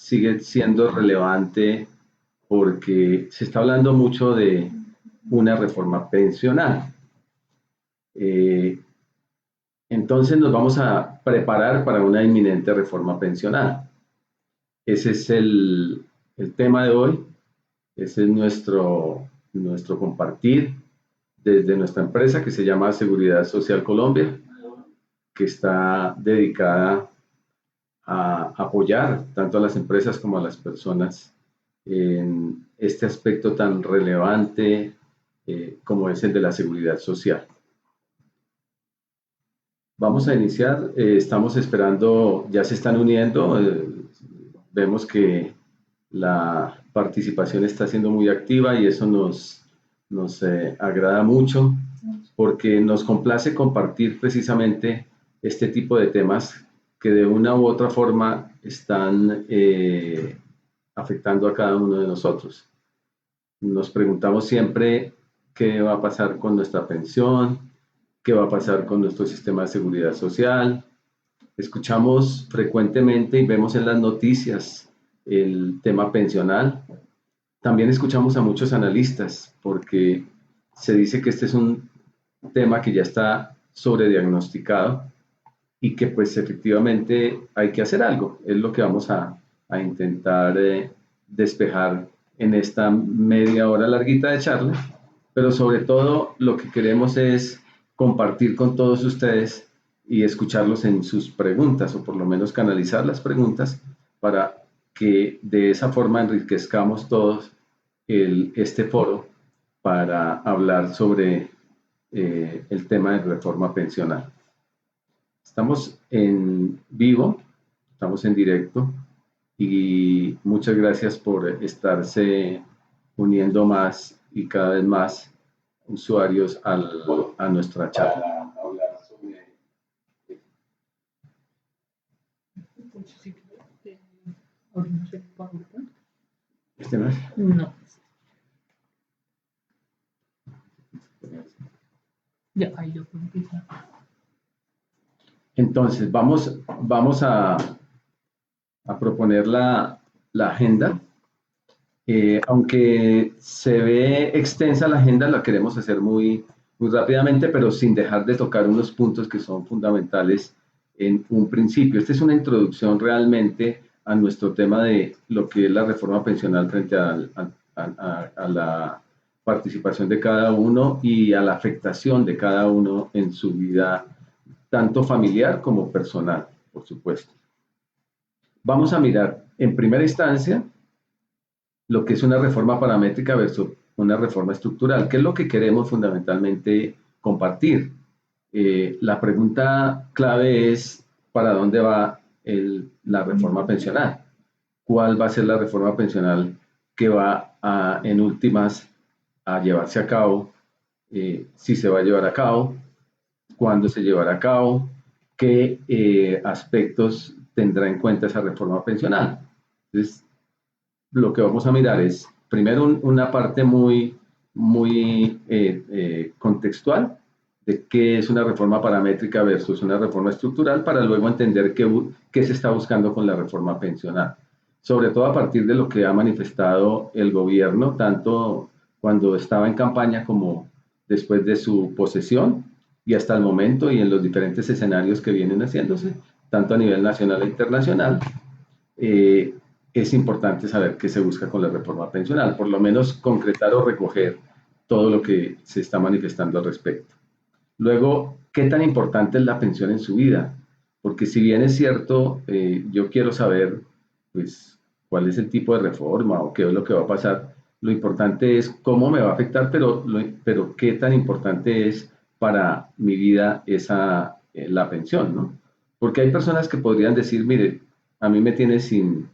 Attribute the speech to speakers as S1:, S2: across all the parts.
S1: sigue siendo relevante porque se está hablando mucho de una reforma pensional. Entonces nos vamos a preparar para una inminente reforma pensional. Ese es el tema de hoy, ese es nuestro compartir desde nuestra empresa que se llama Seguridad Social Colombia, que está dedicada a apoyar tanto a las empresas como a las personas en este aspecto tan relevante como es el de la seguridad social. Vamos a iniciar, estamos esperando, ya se están uniendo, vemos que la participación está siendo muy activa y eso nos agrada mucho porque nos complace compartir precisamente este tipo de temas que de una u otra forma están afectando a cada uno de nosotros. Nos preguntamos siempre qué va a pasar con nuestra pensión, qué va a pasar con nuestro sistema de seguridad social. Escuchamos frecuentemente y vemos en las noticias el tema pensional. También escuchamos a muchos analistas porque se dice que este es un tema que ya está sobrediagnosticado y que pues efectivamente hay que hacer algo. Es lo que vamos a intentar despejar en esta media hora larguita de charla, pero sobre todo lo que queremos es compartir con todos ustedes y escucharlos en sus preguntas, o por lo menos canalizar las preguntas para que de esa forma enriquezcamos todos este foro para hablar sobre el tema de reforma pensional. Estamos en vivo, estamos en directo y muchas gracias por estarse uniendo más y cada vez más usuarios a nuestra charla. ¿Este no es?
S2: No. Ya, ahí yo puedo empezar.
S1: Entonces, vamos a proponer la agenda. Aunque se ve extensa la agenda, la queremos hacer muy rápidamente, pero sin dejar de tocar unos puntos que son fundamentales en un principio. Esta es una introducción realmente a nuestro tema de lo que es la reforma pensional frente a la participación de cada uno y a la afectación de cada uno en su vida, tanto familiar como personal, por supuesto. Vamos a mirar en primera instancia lo que es una reforma paramétrica versus una reforma estructural, que es lo que queremos fundamentalmente compartir. La pregunta clave es, ¿para dónde va la reforma pensional? ¿Cuál va a ser la reforma pensional que va en últimas a llevarse a cabo? Si se va a llevar a cabo, cuándo se llevará a cabo, qué aspectos tendrá en cuenta esa reforma pensional. Entonces, lo que vamos a mirar es, primero, una parte muy contextual de qué es una reforma paramétrica versus una reforma estructural, para luego entender qué se está buscando con la reforma pensional. Sobre todo a partir de lo que ha manifestado el gobierno, tanto cuando estaba en campaña como después de su posesión y hasta el momento, y en los diferentes escenarios que vienen haciéndose, tanto a nivel nacional e internacional. Es importante saber qué se busca con la reforma pensional, por lo menos concretar o recoger todo lo que se está manifestando al respecto. Luego, ¿qué tan importante es la pensión en su vida? Porque si bien es cierto, yo quiero saber pues, cuál es el tipo de reforma o qué es lo que va a pasar, lo importante es cómo me va a afectar, pero qué tan importante es para mi vida la pensión, ¿no? Porque hay personas que podrían decir, mire, a mí me tiene sin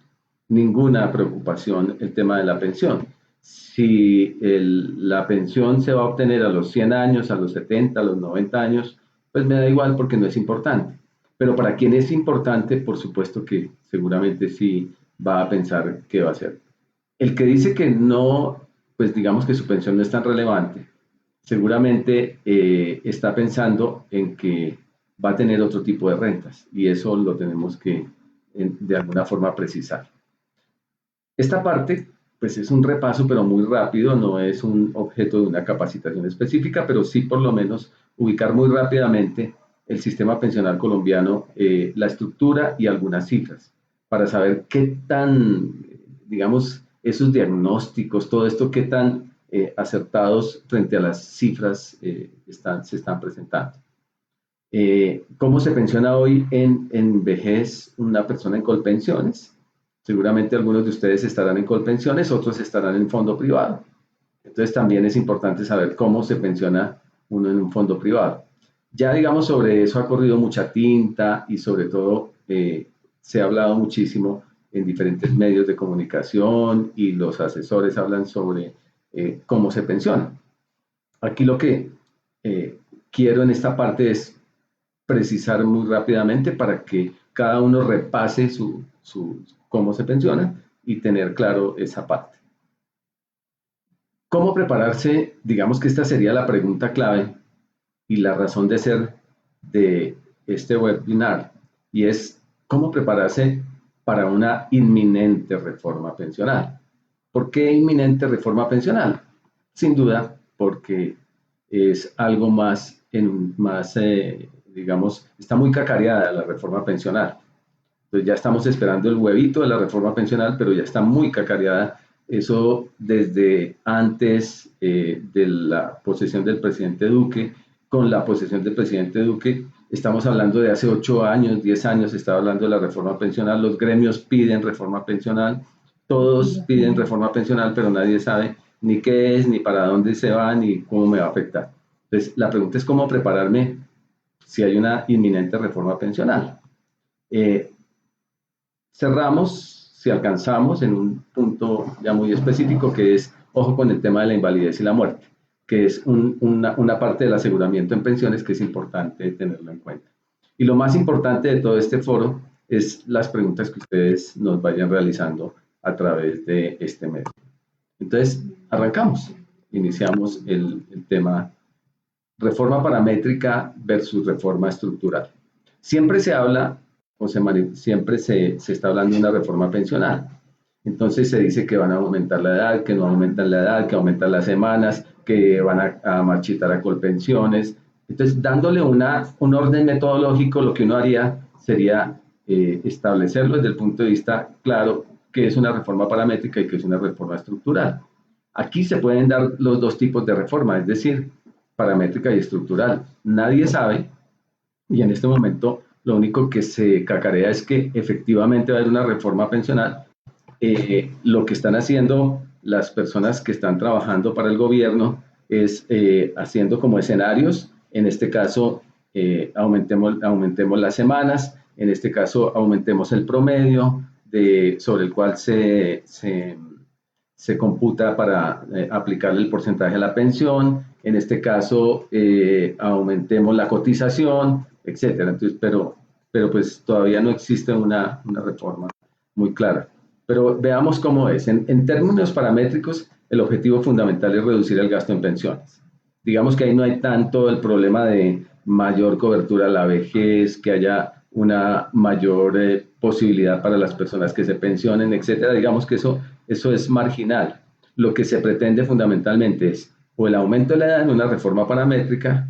S1: ninguna preocupación el tema de la pensión. Si la pensión se va a obtener a los 100 años, a los 70, a los 90 años, pues me da igual porque no es importante. Pero para quien es importante, por supuesto que seguramente sí va a pensar qué va a hacer. El que dice que no, pues digamos que su pensión no es tan relevante, seguramente está pensando en que va a tener otro tipo de rentas y eso lo tenemos que de alguna forma precisar. Esta parte, pues es un repaso, pero muy rápido, no es un objeto de una capacitación específica, pero sí por lo menos ubicar muy rápidamente el sistema pensional colombiano, la estructura y algunas cifras, para saber qué tan, digamos, esos diagnósticos, todo esto, qué tan acertados frente a las cifras se están presentando. ¿Cómo se pensiona hoy en vejez una persona en Colpensiones? Seguramente algunos de ustedes estarán en Colpensiones, otros estarán en fondo privado. Entonces también es importante saber cómo se pensiona uno en un fondo privado. Ya digamos sobre eso ha corrido mucha tinta y sobre todo se ha hablado muchísimo en diferentes medios de comunicación y los asesores hablan sobre cómo se pensiona. Aquí lo que eh, quiero en esta parte es precisar muy rápidamente para que cada uno repase cómo se pensiona y tener claro esa parte. ¿Cómo prepararse? Digamos que esta sería la pregunta clave y la razón de ser de este webinar, y es cómo prepararse para una inminente reforma pensional. ¿Por qué inminente reforma pensional? Sin duda, porque es algo digamos, está muy cacareada la reforma pensional. Entonces ya estamos esperando el huevito de la reforma pensional, pero ya está muy cacareada. Eso desde antes de la posesión del presidente Duque. Con la posesión del presidente Duque, estamos hablando de hace 8 años, 10 años, se estaba hablando de la reforma pensional. Los gremios piden reforma pensional, todos piden reforma pensional, pero nadie sabe ni qué es, ni para dónde se va, ni cómo me va a afectar. Entonces, la pregunta es cómo prepararme si hay una inminente reforma pensional. Eh, Cerramos, si alcanzamos, en un punto ya muy específico, que es, ojo con el tema de la invalidez y la muerte, que es una parte del aseguramiento en pensiones que es importante tenerlo en cuenta. Y lo más importante de todo este foro es las preguntas que ustedes nos vayan realizando a través de este medio. Entonces, arrancamos, iniciamos el tema reforma paramétrica versus reforma estructural. Siempre se habla siempre se está hablando de una reforma pensional. Entonces se dice que van a aumentar la edad, que no aumentan la edad, que aumentan las semanas, que van a marchitar a colpensiones. Entonces, dándole un orden metodológico, lo que uno haría sería establecerlo desde el punto de vista claro que es una reforma paramétrica y que es una reforma estructural. Aquí se pueden dar los dos tipos de reforma, es decir, paramétrica y estructural. Nadie sabe, y en este momento lo único que se cacarea es que efectivamente va a haber una reforma pensional. Lo que están haciendo las personas que están trabajando para el gobierno es haciendo como escenarios, en este caso aumentemos las semanas, en este caso aumentemos el promedio sobre el cual se computa para aplicarle el porcentaje a la pensión, en este caso aumentemos la cotización, etcétera. Entonces, pero pues todavía no existe una reforma muy clara. Pero veamos cómo es. En términos paramétricos, el objetivo fundamental es reducir el gasto en pensiones. Digamos que ahí no hay tanto el problema de mayor cobertura a la vejez, que haya una mayor posibilidad para las personas que se pensionen, etcétera. Digamos que eso es marginal. Lo que se pretende fundamentalmente es o el aumento de la edad en una reforma paramétrica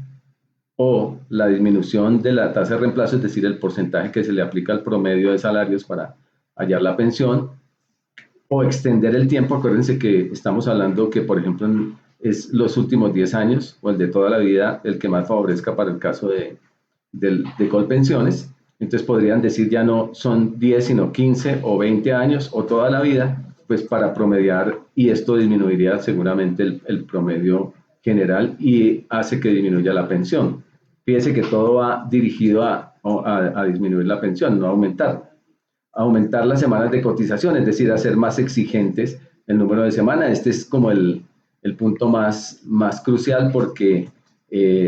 S1: o la disminución de la tasa de reemplazo, es decir, el porcentaje que se le aplica al promedio de salarios para hallar la pensión, o extender el tiempo. Acuérdense que estamos hablando que, por ejemplo, es los últimos 10 años o el de toda la vida el que más favorezca para el caso de Colpensiones. Entonces podrían decir ya no son 10 sino 15 o 20 años o toda la vida, pues para promediar, y esto disminuiría seguramente el promedio general y hace que disminuya la pensión. Fíjense que todo va dirigido a disminuir la pensión, no a aumentar. Aumentar las semanas de cotización, es decir, hacer más exigentes el número de semanas. Este es como el punto más crucial porque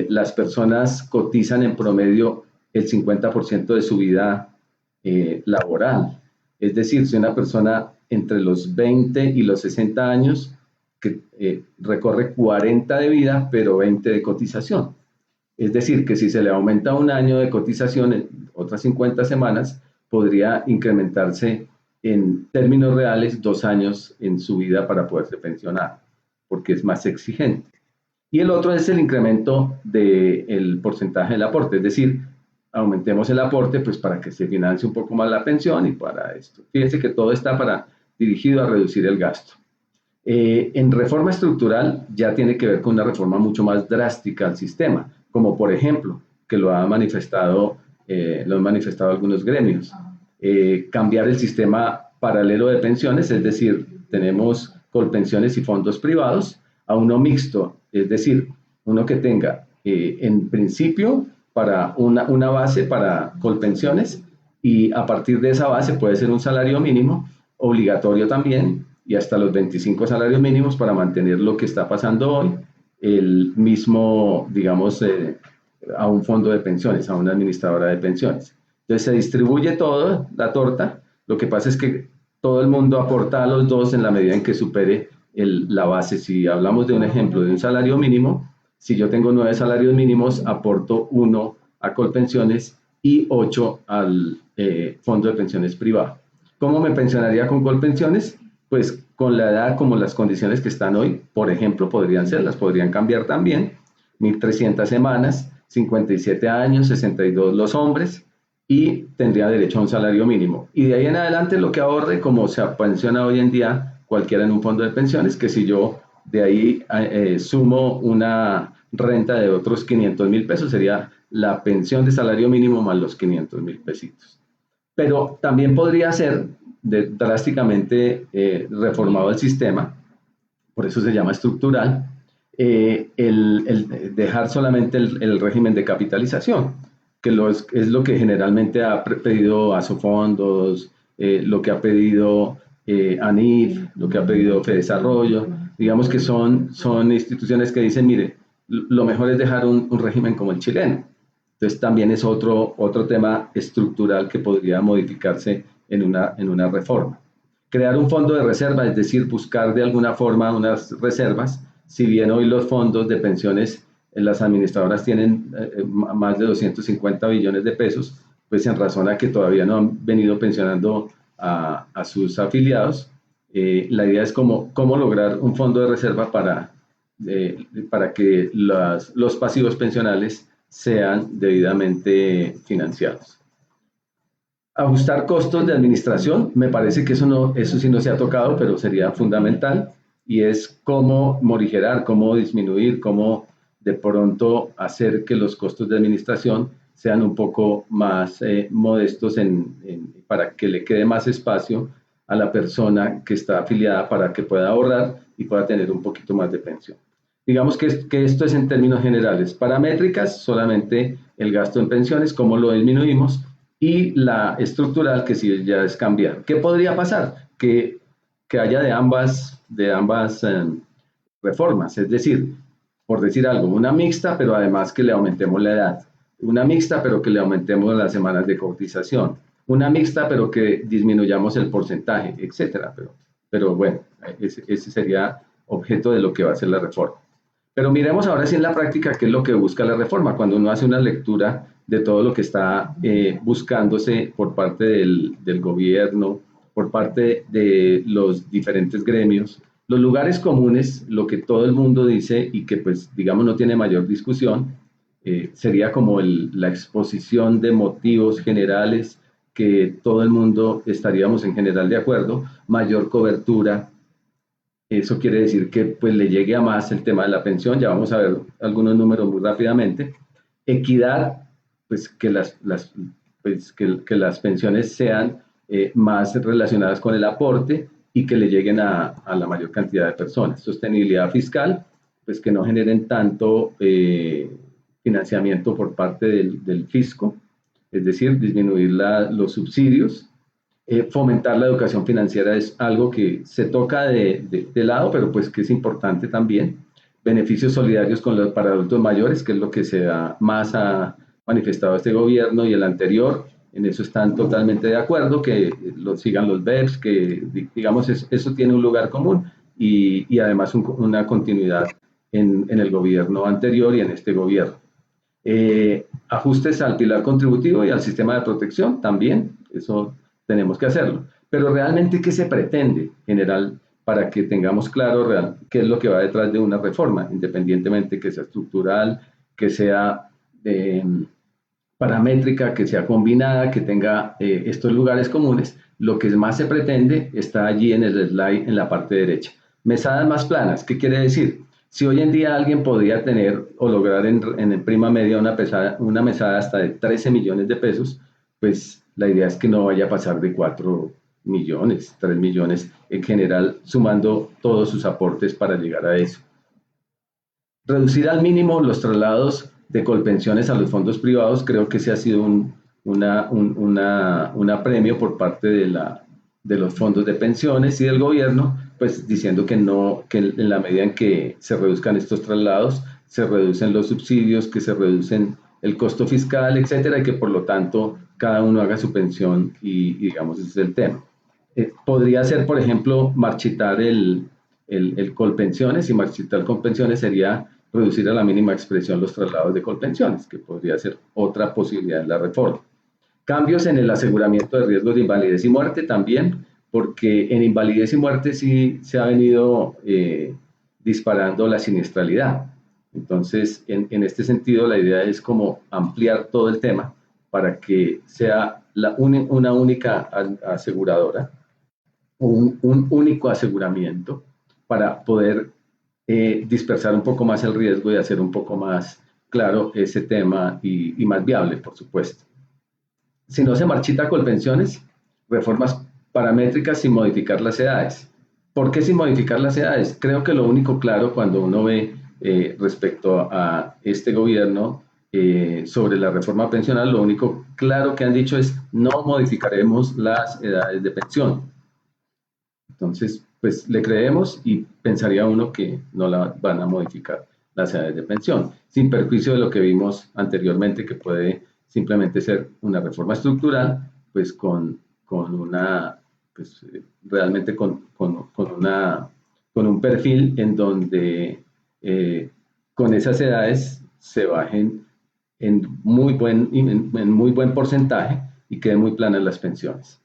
S1: las personas cotizan en promedio el 50% de su vida laboral. Es decir, si una persona entre los 20 y los 60 años que recorre 40 de vida, pero 20 de cotización. Es decir, que si se le aumenta un año de cotización en otras 50 semanas, podría incrementarse en términos reales 2 años en su vida para poderse pensionar, porque es más exigente. Y el otro es el incremento del porcentaje del aporte, es decir, aumentemos el aporte pues para que se financie un poco más la pensión y para esto. Fíjense que todo está dirigido a reducir el gasto. En reforma estructural ya tiene que ver con una reforma mucho más drástica al sistema, como por ejemplo, que lo han manifestado algunos gremios, cambiar el sistema paralelo de pensiones, es decir, tenemos colpensiones y fondos privados, a uno mixto, es decir, uno que tenga en principio para una base para colpensiones y a partir de esa base puede ser un salario mínimo obligatorio también y hasta los 25 salarios mínimos para mantener lo que está pasando hoy, el mismo, digamos, a un fondo de pensiones, a una administradora de pensiones. Entonces se distribuye toda la torta, lo que pasa es que todo el mundo aporta a los dos en la medida en que supere la base. Si hablamos de un ejemplo de un salario mínimo, si yo tengo 9 salarios mínimos, aporto 1 a Colpensiones y 8 al fondo de pensiones privado. ¿Cómo me pensionaría con Colpensiones? Pues con la edad como las condiciones que están hoy, por ejemplo, las podrían cambiar también, 1.300 semanas, 57 años, 62 los hombres, y tendría derecho a un salario mínimo. Y de ahí en adelante lo que ahorre, como se pensiona hoy en día cualquiera en un fondo de pensiones, que si yo de ahí sumo una renta de otros 500,000 pesos, sería la pensión de salario mínimo más los 500,000 pesitos. Pero también podría ser drásticamente reformado el sistema, por eso se llama estructural, el dejar solamente el régimen de capitalización, que es lo que generalmente ha pedido Asofondos, lo que ha pedido ANIF, lo que ha pedido Fedesarrollo, digamos que son instituciones que dicen, mire, lo mejor es dejar un régimen como el chileno. Entonces también es otro tema estructural que podría modificarse en una reforma. Crear un fondo de reserva, es decir, buscar de alguna forma unas reservas, si bien hoy los fondos de pensiones en las administradoras tienen más de 250 billones de pesos, pues en razón a que todavía no han venido pensionando a sus afiliados, la idea es cómo lograr un fondo de reserva para que los pasivos pensionales sean debidamente financiados. Ajustar costos de administración, me parece que eso sí no se ha tocado, pero sería fundamental, y es cómo morigerar, cómo disminuir, cómo de pronto hacer que los costos de administración sean un poco más modestos para que le quede más espacio a la persona que está afiliada para que pueda ahorrar y pueda tener un poquito más de pensión. Digamos que esto es en términos generales. Paramétricas, solamente el gasto en pensiones, cómo lo disminuimos, y la estructural, que sí ya es cambiar. ¿Qué podría pasar? Que haya de ambas reformas, es decir, por decir algo, una mixta, pero además que le aumentemos la edad, una mixta, pero que le aumentemos las semanas de cotización, una mixta, pero que disminuyamos el porcentaje, etcétera. Pero bueno, ese sería objeto de lo que va a ser la reforma. Pero miremos ahora sí en la práctica qué es lo que busca la reforma, cuando uno hace una lectura de todo lo que está buscándose por parte del gobierno, por parte de los diferentes gremios, los lugares comunes, lo que todo el mundo dice y que pues digamos no tiene mayor discusión, sería como la exposición de motivos generales que todo el mundo estaríamos en general de acuerdo, mayor cobertura. Eso quiere decir que pues, le llegue a más el tema de la pensión. Ya vamos a ver algunos números muy rápidamente. Equidad, pues que las pensiones sean más relacionadas con el aporte y que le lleguen a la mayor cantidad de personas. Sostenibilidad fiscal, pues que no generen tanto financiamiento por parte del fisco, es decir, disminuir los subsidios. Fomentar la educación financiera es algo que se toca de lado, pero pues que es importante también. Beneficios solidarios para adultos mayores, que es lo que más ha manifestado este gobierno y el anterior. En eso están totalmente de acuerdo, que sigan los BEPS, que digamos eso tiene un lugar común y además una continuidad en el gobierno anterior y en este gobierno. Ajustes al pilar contributivo y al sistema de protección también, eso tenemos que hacerlo. Pero realmente, ¿qué se pretende general para que tengamos claro qué es lo que va detrás de una reforma, independientemente que sea estructural, que sea paramétrica, que sea combinada, que tenga estos lugares comunes? Lo que más se pretende está allí en el slide en la parte derecha. Mesadas más planas, ¿qué quiere decir? Si hoy en día alguien podría tener o lograr en prima media una mesada hasta de 13 millones de pesos, pues la idea es que no vaya a pasar de 4 millones, 3 millones en general, sumando todos sus aportes para llegar a eso. Reducir al mínimo los traslados de colpensiones a los fondos privados, creo que ese ha sido un apremio por parte de los fondos de pensiones y del gobierno, pues diciendo que no, que en la medida en que se reduzcan estos traslados, se reducen los subsidios, que se reducen el costo fiscal, etcétera, y que por lo tanto cada uno haga su pensión y digamos, ese es el tema. Podría ser, por ejemplo, marchitar el colpensiones, y marchitar colpensiones sería reducir a la mínima expresión los traslados de colpensiones, que podría ser otra posibilidad de la reforma. Cambios en el aseguramiento de riesgos de invalidez y muerte también, porque en invalidez y muerte sí se ha venido disparando la siniestralidad. Entonces, en este sentido, la idea es como ampliar todo el tema para que sea una única aseguradora, un único aseguramiento para poder dispersar un poco más el riesgo y hacer un poco más claro ese tema y más viable, por supuesto. Si no se marchita colpensiones, reformas paramétricas sin modificar las edades. ¿Por qué sin modificar las edades? Creo que lo único claro cuando uno ve respecto a este gobierno sobre la reforma pensional, lo único claro que han dicho es no modificaremos las edades de pensión. Entonces, pues le creemos y pensaría uno que no la van a modificar las edades de pensión, sin perjuicio de lo que vimos anteriormente, que puede simplemente ser una reforma estructural, pues con una, pues realmente con un perfil en donde con esas edades se bajen en muy buen porcentaje y queden muy planas las pensiones.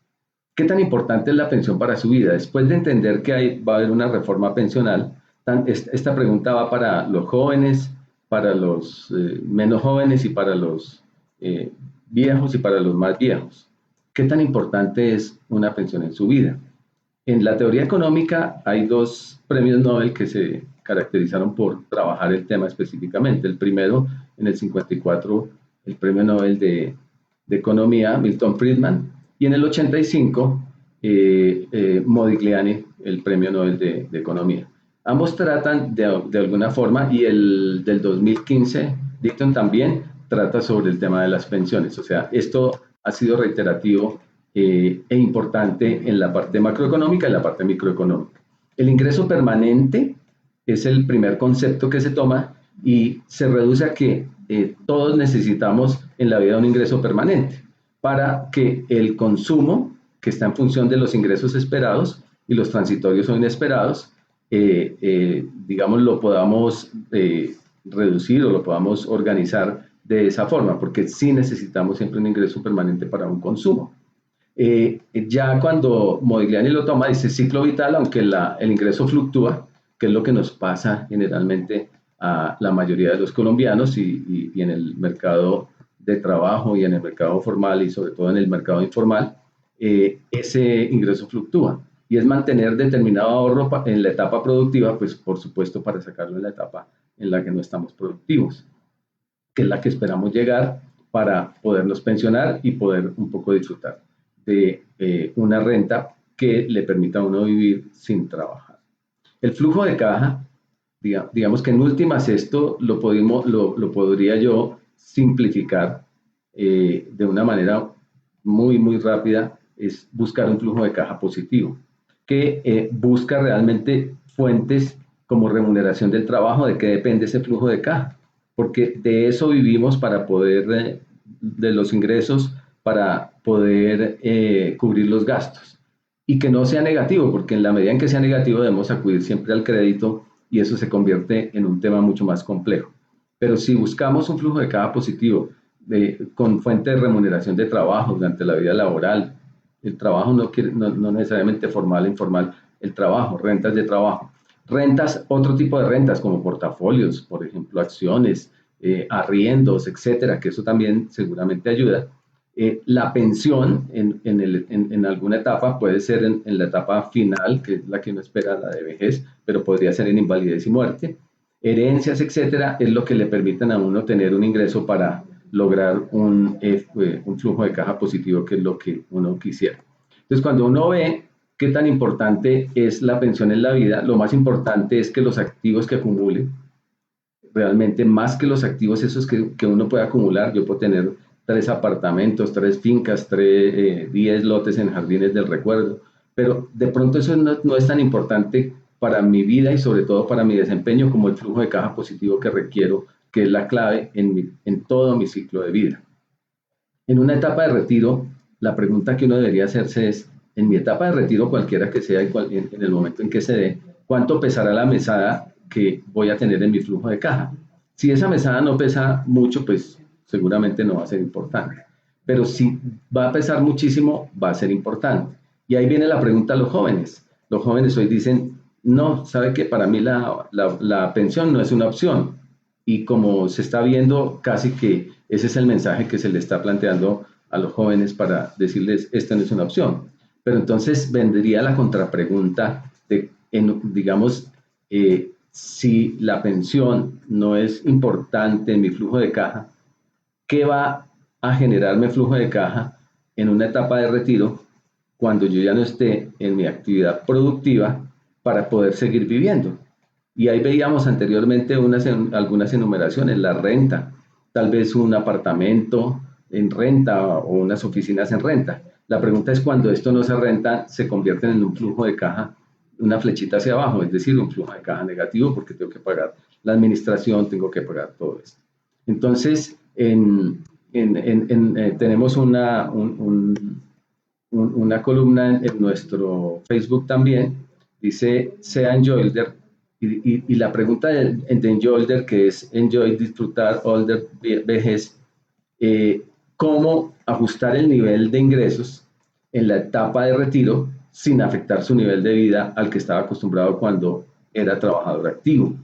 S1: ¿Qué tan importante es la pensión para su vida? Después de entender que va a haber una reforma pensional, esta pregunta va para los jóvenes, para los menos jóvenes y para los viejos y para los más viejos. ¿Qué tan importante es una pensión en su vida? En la teoría económica hay dos premios Nobel que se caracterizaron por trabajar el tema específicamente. El primero, en el 54, el premio Nobel de Economía, Milton Friedman, y en el 85, Modigliani, el premio Nobel de Economía. Ambos tratan de alguna forma, y el del 2015, Dicton también trata sobre el tema de las pensiones. O sea, esto ha sido reiterativo e importante en la parte macroeconómica y la parte microeconómica. El ingreso permanente es el primer concepto que se toma y se reduce a que todos necesitamos en la vida un ingreso permanente para que el consumo, que está en función de los ingresos esperados y los transitorios o inesperados, digamos, lo podamos reducir o lo podamos organizar de esa forma, porque sí necesitamos siempre un ingreso permanente para un consumo. Ya cuando Modigliani lo toma, dice ciclo vital, aunque el ingreso fluctúa, que es lo que nos pasa generalmente a la mayoría de los colombianos y en el mercado de trabajo y en el mercado formal y sobre todo en el mercado informal, ese ingreso fluctúa y es mantener determinado ahorro en la etapa productiva, pues por supuesto para sacarlo en la etapa en la que no estamos productivos, que es la que esperamos llegar para podernos pensionar y poder un poco disfrutar de una renta que le permita a uno vivir sin trabajar. El flujo de caja, digamos que en últimas esto lo podría yo simplificar de una manera muy rápida, es buscar un flujo de caja positivo, que busca realmente fuentes como remuneración del trabajo. ¿De qué depende ese flujo de caja? Porque de eso vivimos para poder, de los ingresos, para poder cubrir los gastos. Y que no sea negativo, porque en la medida en que sea negativo debemos acudir siempre al crédito y eso se convierte en un tema mucho más complejo. Pero si buscamos un flujo de caja positivo con fuente de remuneración de trabajo durante la vida laboral, El trabajo no necesariamente formal, informal, el trabajo, rentas de trabajo. Rentas, otro tipo de rentas como portafolios, por ejemplo, acciones, arriendos, etcétera, que eso también seguramente ayuda. La pensión en alguna etapa puede ser en la etapa final, que es la que uno espera, la de vejez, pero podría ser en invalidez y muerte. Herencias, etcétera, es lo que le permiten a uno tener un ingreso para lograr un flujo de caja positivo, que es lo que uno quisiera. Entonces, cuando uno ve qué tan importante es la pensión en la vida, lo más importante es que los activos que acumule, realmente más que los activos esos que uno puede acumular, yo puedo tener 3 apartamentos, 3 fincas, 10 lotes en jardines del recuerdo, pero de pronto eso no es tan importante para mi vida y sobre todo para mi desempeño como el flujo de caja positivo que requiero, que es la clave en todo mi ciclo de vida. En una etapa de retiro, la pregunta que uno debería hacerse es, en mi etapa de retiro, cualquiera que sea, en el momento en que se dé, ¿cuánto pesará la mesada que voy a tener en mi flujo de caja? Si esa mesada no pesa mucho, pues seguramente no va a ser importante. Pero si va a pesar muchísimo, va a ser importante. Y ahí viene la pregunta a los jóvenes. Los jóvenes hoy dicen, no, sabe que para mí la pensión no es una opción. Y como se está viendo, casi que ese es el mensaje que se le está planteando a los jóvenes para decirles, esta no es una opción. Pero entonces vendría la contrapregunta de, digamos, si la pensión no es importante en mi flujo de caja, ¿qué va a generarme flujo de caja en una etapa de retiro cuando yo ya no esté en mi actividad productiva para poder seguir viviendo? Y ahí veíamos anteriormente algunas enumeraciones, la renta, tal vez un apartamento en renta o unas oficinas en renta. La pregunta es cuando esto no se renta, se convierten en un flujo de caja, una flechita hacia abajo, es decir, un flujo de caja negativo porque tengo que pagar la administración, tengo que pagar todo esto. Entonces, tenemos una columna en nuestro Facebook también, dice Sean Joelder, y la pregunta de Joelder, que es enjoy, disfrutar, older, vejez, cómo ajustar el nivel de ingresos en la etapa de retiro sin afectar su nivel de vida al que estaba acostumbrado cuando era trabajador activo.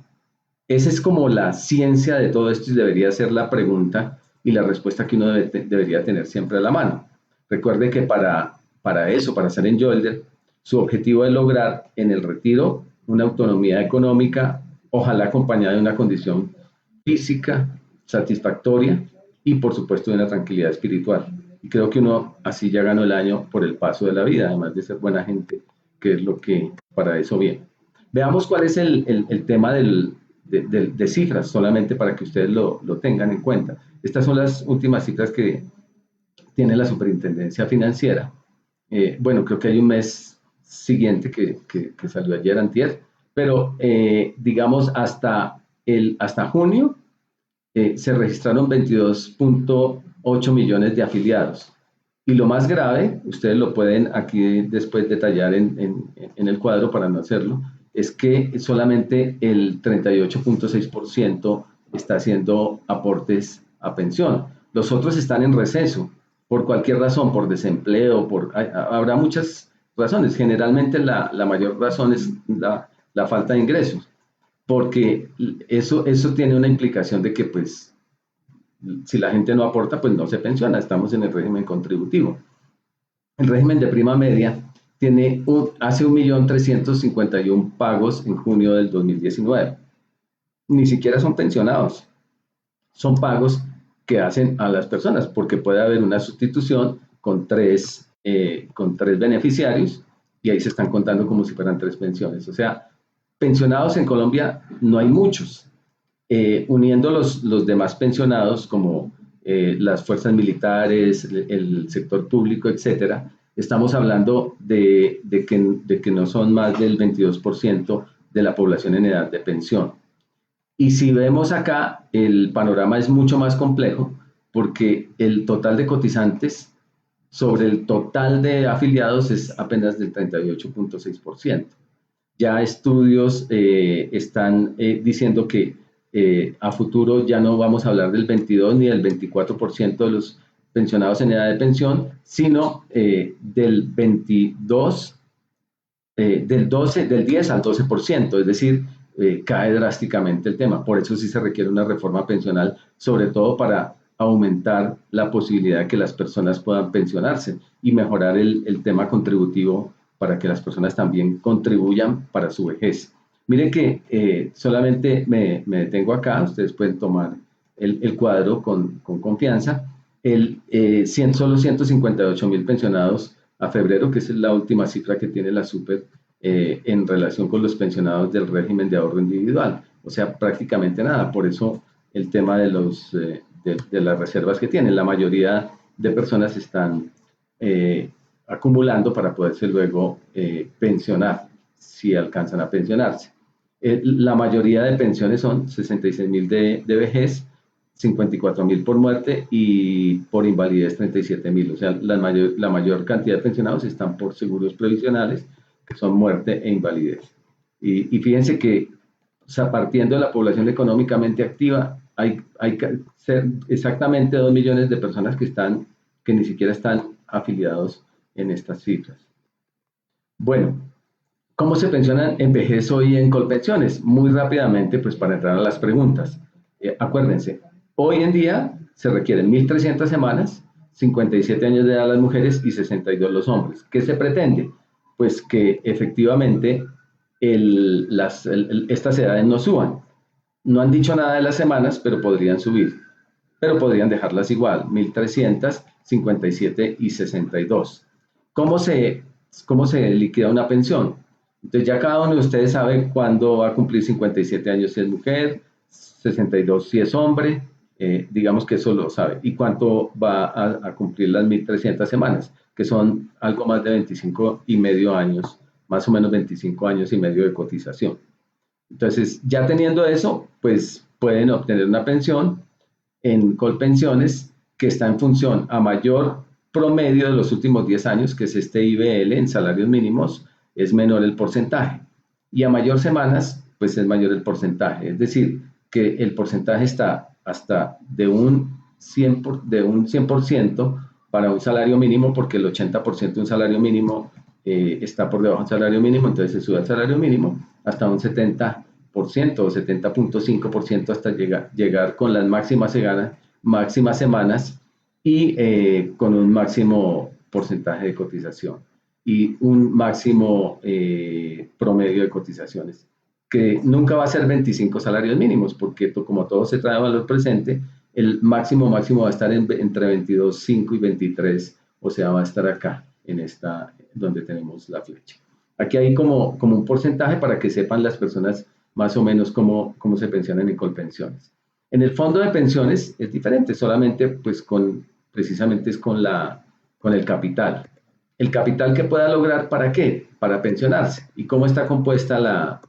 S1: Esa es como la ciencia de todo esto y debería ser la pregunta y la respuesta que uno debería tener siempre a la mano. Recuerde que para eso, para ser en Joelder, su objetivo es lograr en el retiro una autonomía económica, ojalá acompañada de una condición física satisfactoria y por supuesto de una tranquilidad espiritual. Y creo que uno así ya ganó el año por el paso de la vida, además de ser buena gente, que es lo que para eso viene. Veamos cuál es el tema de cifras, solamente para que ustedes lo tengan en cuenta. Estas son las últimas cifras que tiene la Superintendencia Financiera. Bueno, creo que hay un mes siguiente que salió ayer, antier, pero digamos hasta junio se registraron 22.8 millones de afiliados. Y lo más grave, ustedes lo pueden aquí después detallar en el cuadro para no hacerlo, es que solamente el 38.6% está haciendo aportes a pensión. Los otros están en receso, por cualquier razón, por desempleo, habrá muchas razones. Generalmente la mayor razón es la falta de ingresos, porque eso tiene una implicación de que pues si la gente no aporta, pues no se pensiona, estamos en el régimen contributivo. El régimen de prima media hace 1.351.000 pagos en junio del 2019. Ni siquiera son pensionados, son pagos que hacen a las personas, porque puede haber una sustitución con tres beneficiarios y ahí se están contando como si fueran 3 pensiones. O sea, pensionados en Colombia no hay muchos. Uniendo los demás pensionados como las fuerzas militares, el sector público, etcétera, estamos hablando de que no son más del 22% de la población en edad de pensión. Y si vemos acá, el panorama es mucho más complejo porque el total de cotizantes sobre el total de afiliados es apenas del 38.6%. Ya estudios están diciendo que a futuro ya no vamos a hablar del 22 ni del 24% de los pensionados en edad de pensión, sino del 10 al 12%, es decir, cae drásticamente el tema. Por eso sí se requiere una reforma pensional, sobre todo para aumentar la posibilidad de que las personas puedan pensionarse y mejorar el tema contributivo para que las personas también contribuyan para su vejez. Miren que solamente me detengo acá, ustedes pueden tomar el cuadro con confianza. Solo 158.000 pensionados a febrero, que es la última cifra que tiene la SUPER en relación con los pensionados del régimen de ahorro individual. O sea, prácticamente nada. Por eso el tema de las reservas que tienen. La mayoría de personas están acumulando para poderse luego pensionar, si alcanzan a pensionarse. La mayoría de pensiones son 66.000 de vejez, 54.000 por muerte y por invalidez 37.000. O sea, la mayor cantidad de pensionados están por seguros previsionales, que son muerte e invalidez. Y fíjense que, o sea, partiendo de la población económicamente activa, hay que ser exactamente 2 millones de personas que ni siquiera están afiliados en estas cifras. Bueno, ¿cómo se pensionan en vejez hoy en Colpensiones? Muy rápidamente, pues para entrar a las preguntas. Acuérdense, hoy en día se requieren 1.300 semanas, 57 años de edad las mujeres y 62 los hombres. ¿Qué se pretende? Pues que efectivamente estas edades no suban. No han dicho nada de las semanas, pero podrían subir. Pero podrían dejarlas igual, 1.300, 57 y 62. ¿Cómo se liquida una pensión? Entonces ya cada uno de ustedes sabe cuándo va a cumplir 57 años si es mujer, 62 si es hombre, digamos que eso lo sabe. ¿Y cuánto va a cumplir las 1.300 semanas? Que son algo más de 25 y medio años, más o menos 25 años y medio de cotización. Entonces, ya teniendo eso, pues pueden obtener una pensión en Colpensiones que está en función a mayor promedio de los últimos 10 años, que es este IBL en salarios mínimos, es menor el porcentaje. Y a mayor semanas, pues es mayor el porcentaje. Es decir, que el porcentaje está hasta de un 100% para un salario mínimo, porque el 80% de un salario mínimo está por debajo del salario mínimo, entonces se sube al salario mínimo hasta un 70% o 70.5% hasta llegar con las máximas semanas y con un máximo porcentaje de cotización y un máximo promedio de cotizaciones, que nunca va a ser 25 salarios mínimos, porque como todo se trae a valor presente, el máximo va a estar entre 22.5 y 23, o sea, va a estar acá, en esta, donde tenemos la flecha. Aquí hay como un porcentaje para que sepan las personas más o menos cómo se pensionan en Colpensiones. En el fondo de pensiones es diferente, solamente pues precisamente es con el capital. El capital que pueda lograr, ¿para qué? Para pensionarse. ¿Y cómo está compuesta la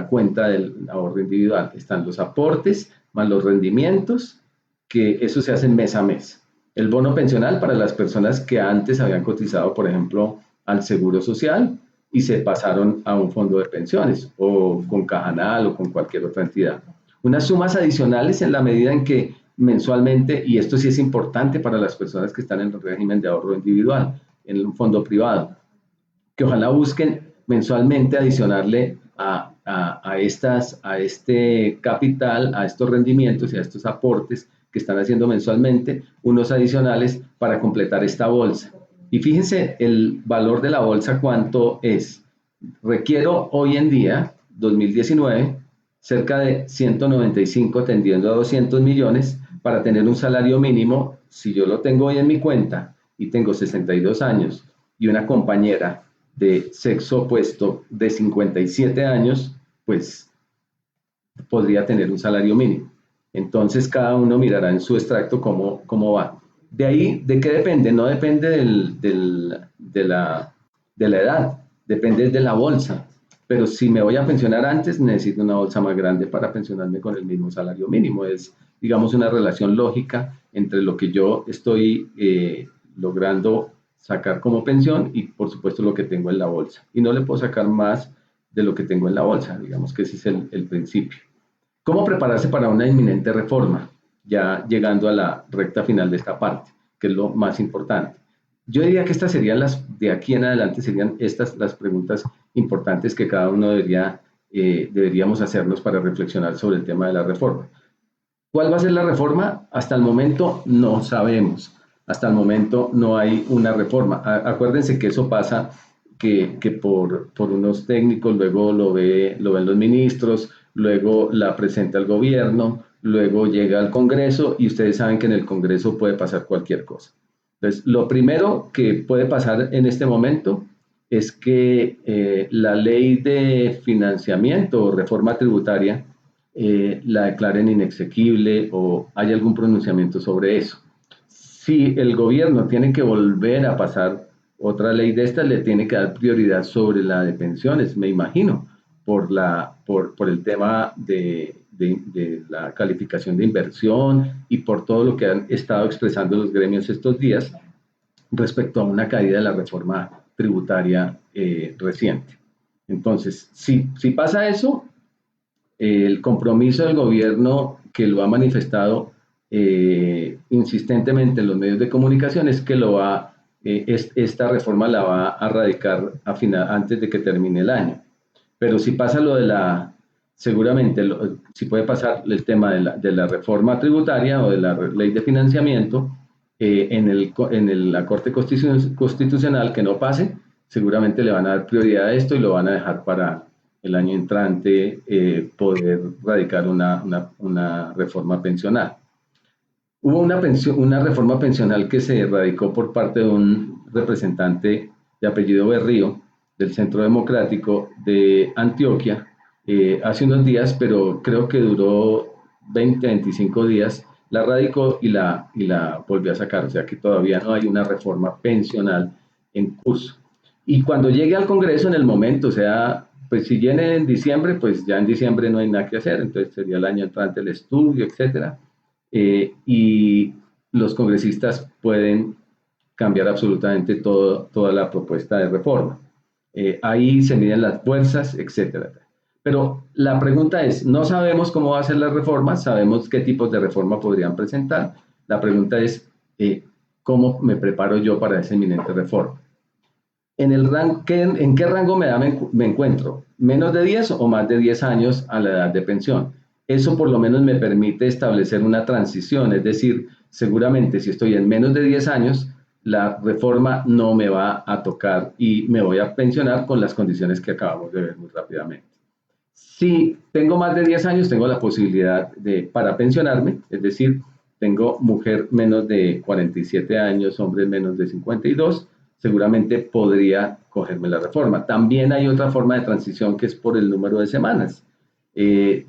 S1: cuenta del ahorro individual? Están los aportes más los rendimientos, que eso se hace mes a mes. El bono pensional para las personas que antes habían cotizado, por ejemplo, al Seguro Social y se pasaron a un fondo de pensiones o con Cajanal o con cualquier otra entidad. Unas sumas adicionales en la medida en que mensualmente, y esto sí es importante para las personas que están en el régimen de ahorro individual, en un fondo privado, que ojalá busquen mensualmente adicionarle a este capital, a estos rendimientos y a estos aportes que están haciendo mensualmente, unos adicionales para completar esta bolsa. Y fíjense el valor de la bolsa, ¿cuánto es? Requiero hoy en día, 2019, cerca de 195 tendiendo a 200 millones para tener un salario mínimo. Si yo lo tengo hoy en mi cuenta y tengo 62 años y una compañera de sexo opuesto de 57 años, pues podría tener un salario mínimo. Entonces cada uno mirará en su extracto cómo va. De ahí, ¿de qué depende? No depende de la edad, depende de la bolsa. Pero si me voy a pensionar antes, necesito una bolsa más grande para pensionarme con el mismo salario mínimo. Es, digamos, una relación lógica entre lo que yo estoy logrando sacar como pensión y, por supuesto, lo que tengo en la bolsa. Y no le puedo sacar más de lo que tengo en la bolsa. Digamos que ese es el principio. ¿Cómo prepararse para una inminente reforma? ya llegando a la recta final de esta parte, que es lo más importante. Yo diría que estas serían de aquí en adelante serían estas las preguntas importantes que cada uno deberíamos hacernos para reflexionar sobre el tema de la reforma. ¿Cuál va a ser la reforma? Hasta el momento no sabemos. Hasta el momento no hay una reforma. Acuérdense que eso pasa que por unos técnicos, luego lo ven los ministros, luego la presenta el gobierno, luego llega al Congreso y ustedes saben que en el Congreso puede pasar cualquier cosa. Entonces, lo primero que puede pasar en este momento es que la ley de financiamiento o reforma tributaria la declaren inexequible o hay algún pronunciamiento sobre eso. Si el gobierno tiene que volver a pasar otra ley de estas, le tiene que dar prioridad sobre la de pensiones, me imagino, por el tema de la calificación de inversión y por todo lo que han estado expresando los gremios estos días respecto a una caída de la reforma tributaria reciente. Entonces, si pasa eso, el compromiso del gobierno que lo ha manifestado insistentemente en los medios de comunicación es que esta reforma la va a radicar antes de que termine el año. Pero si pasa seguramente si puede pasar el tema de la reforma tributaria o de la ley de financiamiento en la Corte Constitucional que no pase, seguramente le van a dar prioridad a esto y lo van a dejar para el año entrante poder radicar una reforma pensional. Hubo una reforma pensional que se radicó por parte de un representante de apellido Berrío del Centro Democrático de Antioquia hace unos días, pero creo que duró 25 días, la radicó y la volvió a sacar, o sea que todavía no hay una reforma pensional en curso. Y cuando llegue al Congreso en el momento, o sea, pues si viene en diciembre, pues ya en diciembre no hay nada que hacer, entonces sería el año entrante el estudio, etcétera, y los congresistas pueden cambiar absolutamente toda la propuesta de reforma. Ahí se miden las fuerzas, etcétera. Pero la pregunta es, no sabemos cómo va a ser la reforma, sabemos qué tipos de reforma podrían presentar. La pregunta es, ¿cómo me preparo yo para esa inminente reforma? ¿En qué rango me encuentro? ¿Menos de 10 o más de 10 años a la edad de pensión? Eso por lo menos me permite establecer una transición, es decir, seguramente si estoy en menos de 10 años, la reforma no me va a tocar y me voy a pensionar con las condiciones que acabamos de ver muy rápidamente. Si tengo más de 10 años, tengo la posibilidad para pensionarme, es decir, tengo mujer menos de 47 años, hombre menos de 52, seguramente podría cogerme la reforma. También hay otra forma de transición que es por el número de semanas,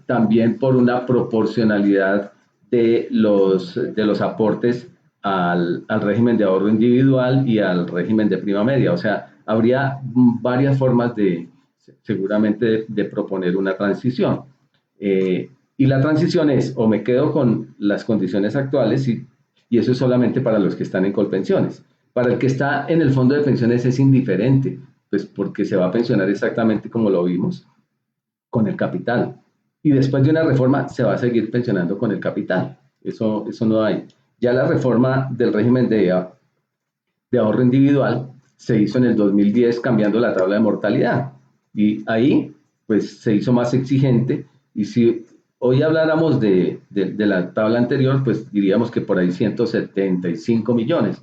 S1: también por una proporcionalidad de los aportes al régimen de ahorro individual y al régimen de prima media. O sea, habría varias formas seguramente de proponer una transición. Y la transición es o me quedo con las condiciones actuales y eso es solamente para los que están en Colpensiones. Para el que está en el fondo de pensiones es indiferente, pues porque se va a pensionar exactamente como lo vimos, con el capital. Y después de una reforma se va a seguir pensionando con el capital. Eso no hay. Ya la reforma del régimen de ahorro individual se hizo en el 2010 cambiando la tabla de mortalidad. Y ahí pues se hizo más exigente y si hoy habláramos de la tabla anterior, pues diríamos que por ahí 175 millones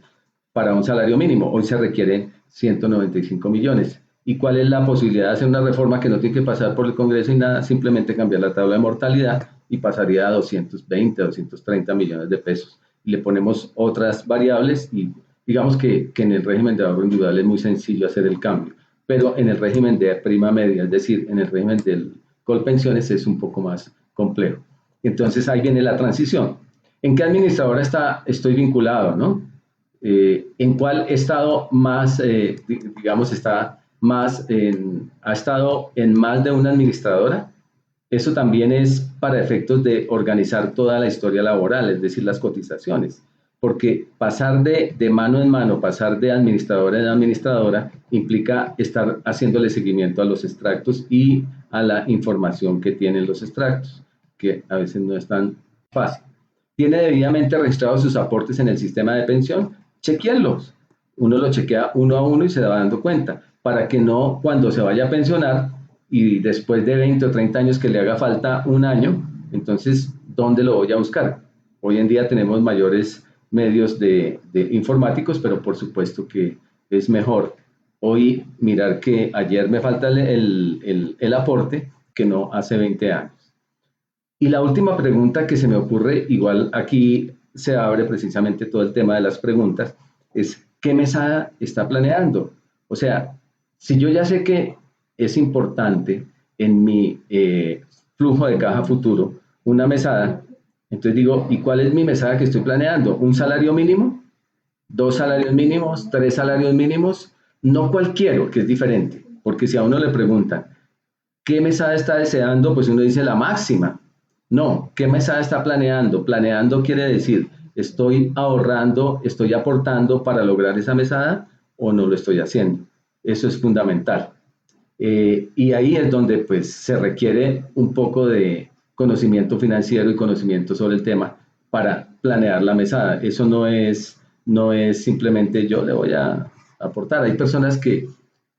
S1: para un salario mínimo. Hoy se requieren 195 millones. ¿Y cuál es la posibilidad de hacer una reforma que no tiene que pasar por el Congreso y nada? Simplemente cambiar la tabla de mortalidad y pasaría a 220, 230 millones de pesos. Y le ponemos otras variables y digamos que en el régimen de ahorro individual es muy sencillo hacer el cambio, pero en el régimen de prima media, es decir, en el régimen del Colpensiones es un poco más complejo. Entonces ahí viene la transición. ¿En qué administradora estoy vinculado, no? ¿En cuál estado más, digamos, ha estado en más de una administradora? Eso también es para efectos de organizar toda la historia laboral, es decir, las cotizaciones, porque pasar de mano en mano, pasar de administradora en administradora, implica estar haciéndole seguimiento a los extractos y a la información que tienen los extractos, que a veces no es tan fácil. ¿Tiene debidamente registrados sus aportes en el sistema de pensión? Chequéenlos. Uno lo chequea uno a uno y se va dando cuenta, para que no, cuando se vaya a pensionar y después de 20 o 30 años que le haga falta un año, entonces, ¿dónde lo voy a buscar? Hoy en día tenemos mayores medios de informáticos, pero por supuesto que es mejor hoy mirar que ayer me falta el aporte que no hace 20 años. Y la última pregunta que se me ocurre, igual aquí se abre precisamente todo el tema de las preguntas, es ¿qué mesada está planeando? O sea, si yo ya sé que es importante en mi flujo de caja futuro una mesada, entonces digo, ¿y cuál es mi mesada que estoy planeando? ¿Un salario mínimo? ¿Dos salarios mínimos? ¿Tres salarios mínimos? No cualquiera, que es diferente, porque si a uno le preguntan, ¿qué mesada está deseando? Pues uno dice la máxima. No, ¿qué mesada está planeando? Planeando quiere decir, ¿estoy ahorrando, estoy aportando para lograr esa mesada o no lo estoy haciendo? Eso es fundamental. Y ahí es donde pues se requiere un poco de conocimiento financiero y conocimiento sobre el tema para planear la mesada. Eso no es simplemente yo le voy a aportar. Hay personas que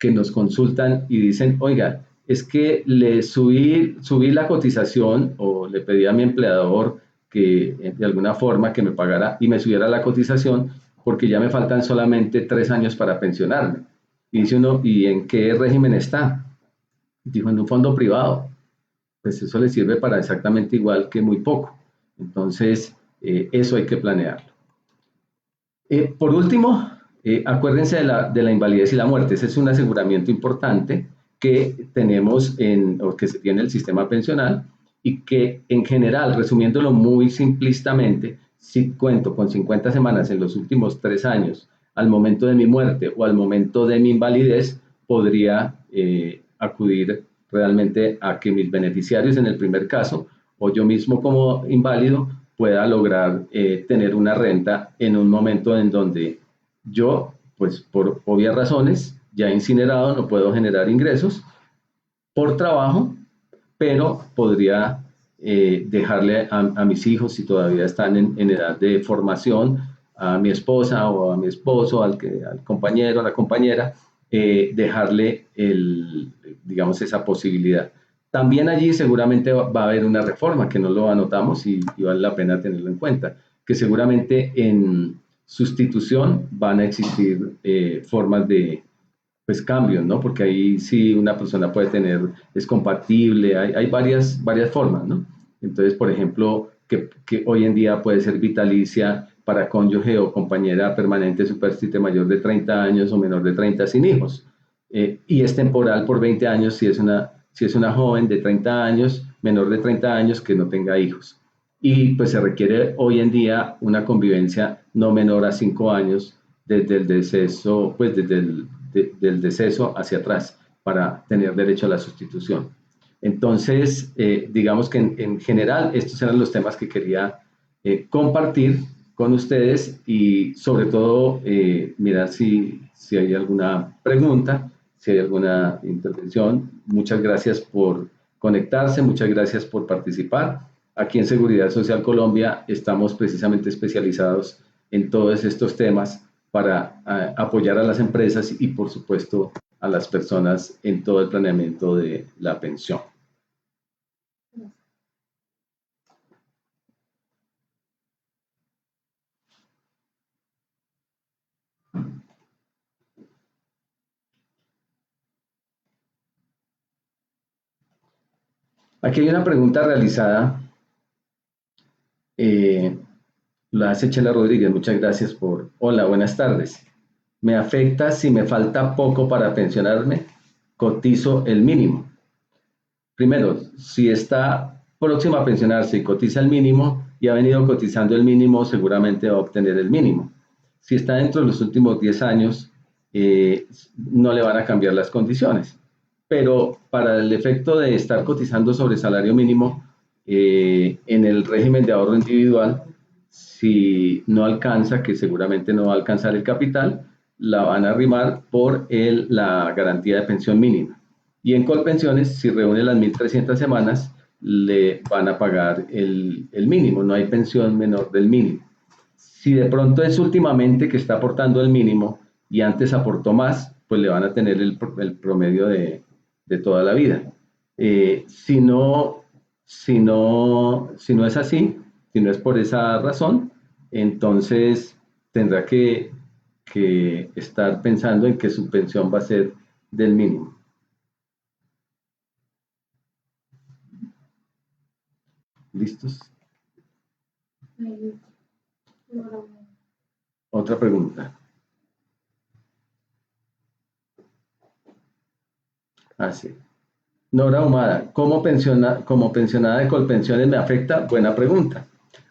S1: nos consultan y dicen, oiga, es que le subí la cotización o le pedí a mi empleador que de alguna forma que me pagara y me subiera la cotización porque ya me faltan solamente 3 años para pensionarme. Y dice uno, ¿y en qué régimen está? Dijo, en un fondo privado. Pues eso le sirve para exactamente igual que muy poco. Entonces, eso hay que planearlo. Por último, acuérdense de la invalidez y la muerte. Ese es un aseguramiento importante que tenemos o que se tiene en el sistema pensional y que en general, resumiéndolo muy simplistamente, si cuento con 50 semanas en los últimos 3 años al momento de mi muerte o al momento de mi invalidez, podría acudir realmente a que mis beneficiarios en el primer caso o yo mismo como inválido pueda lograr tener una renta en un momento en donde yo, pues por obvias razones, ya incinerado, no puedo generar ingresos por trabajo, pero podría dejarle a mis hijos, si todavía están en edad de formación, a mi esposa o a mi esposo, al compañero, a la compañera, dejarle digamos, esa posibilidad. También allí seguramente va a haber una reforma que no lo anotamos y vale la pena tenerlo en cuenta, que seguramente en sustitución van a existir formas de pues cambios, ¿no? Porque ahí sí una persona puede es compatible, hay varias formas, ¿no? Entonces, por ejemplo, que hoy en día puede ser vitalicia para cónyuge o compañera permanente superstite mayor de 30 años o menor de 30 sin hijos. Y es temporal por 20 años si es una joven de 30 años, menor de 30 años que no tenga hijos. Y pues se requiere hoy en día una convivencia no menor a 5 años desde el deceso, pues del deceso hacia atrás para tener derecho a la sustitución. Entonces, digamos que en general estos eran los temas que quería compartir con ustedes y sobre todo mirar si hay alguna pregunta, si hay alguna intervención. Muchas gracias por conectarse, muchas gracias por participar. Aquí en Seguridad Social Colombia estamos precisamente especializados en todos estos temas para apoyar a las empresas y, por supuesto, a las personas en todo el planeamiento de la pensión. Aquí hay una pregunta realizada, la hace Chela Rodríguez, muchas gracias hola, buenas tardes. ¿Me afecta si me falta poco para pensionarme? Cotizo el mínimo. Primero, si está próximo a pensionarse y cotiza el mínimo y ha venido cotizando el mínimo, seguramente va a obtener el mínimo. Si está dentro de los últimos 10 años, no le van a cambiar las condiciones. Pero para el efecto de estar cotizando sobre salario mínimo, en el régimen de ahorro individual, si no alcanza, que seguramente no va a alcanzar el capital, la van a arrimar por la garantía de pensión mínima. Y en Colpensiones, si reúne las 1.300 semanas, le van a pagar el mínimo, no hay pensión menor del mínimo. Si de pronto es últimamente que está aportando el mínimo y antes aportó más, pues le van a tener el promedio de toda la vida. Si no es así, si no es por esa razón, entonces tendrá que estar pensando en que su pensión va a ser del mínimo. ¿Listos? Otra pregunta. Sí. Nora Humada, ¿como pensionada de Colpensiones me afecta? Buena pregunta.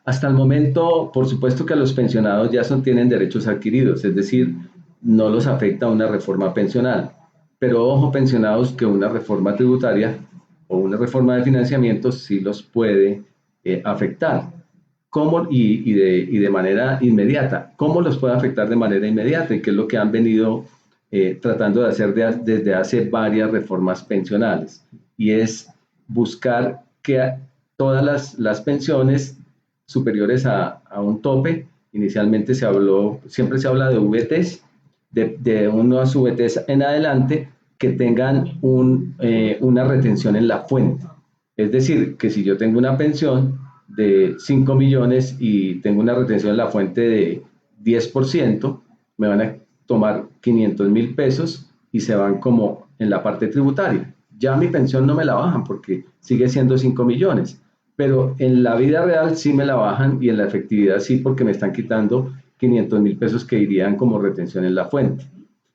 S1: Hasta el momento, por supuesto que a los pensionados ya tienen derechos adquiridos, es decir, no los afecta una reforma pensional. Pero ojo, pensionados, que una reforma tributaria o una reforma de financiamiento sí los puede afectar. ¿Cómo? Y de manera inmediata. ¿Cómo los puede afectar de manera inmediata? Y qué es lo que han venido tratando de hacer desde hace varias reformas pensionales. Y es buscar que todas las pensiones superiores a un tope, inicialmente siempre se habla de VTs, de unos VTs en adelante, que tengan una retención en la fuente. Es decir, que si yo tengo una pensión de 5 millones y tengo una retención en la fuente de 10%, me van a tomar 500.000 pesos y se van como en la parte tributaria. Ya mi pensión no me la bajan porque sigue siendo 5 millones, pero en la vida real sí me la bajan y en la efectividad sí, porque me están quitando 500.000 pesos que irían como retención en la fuente.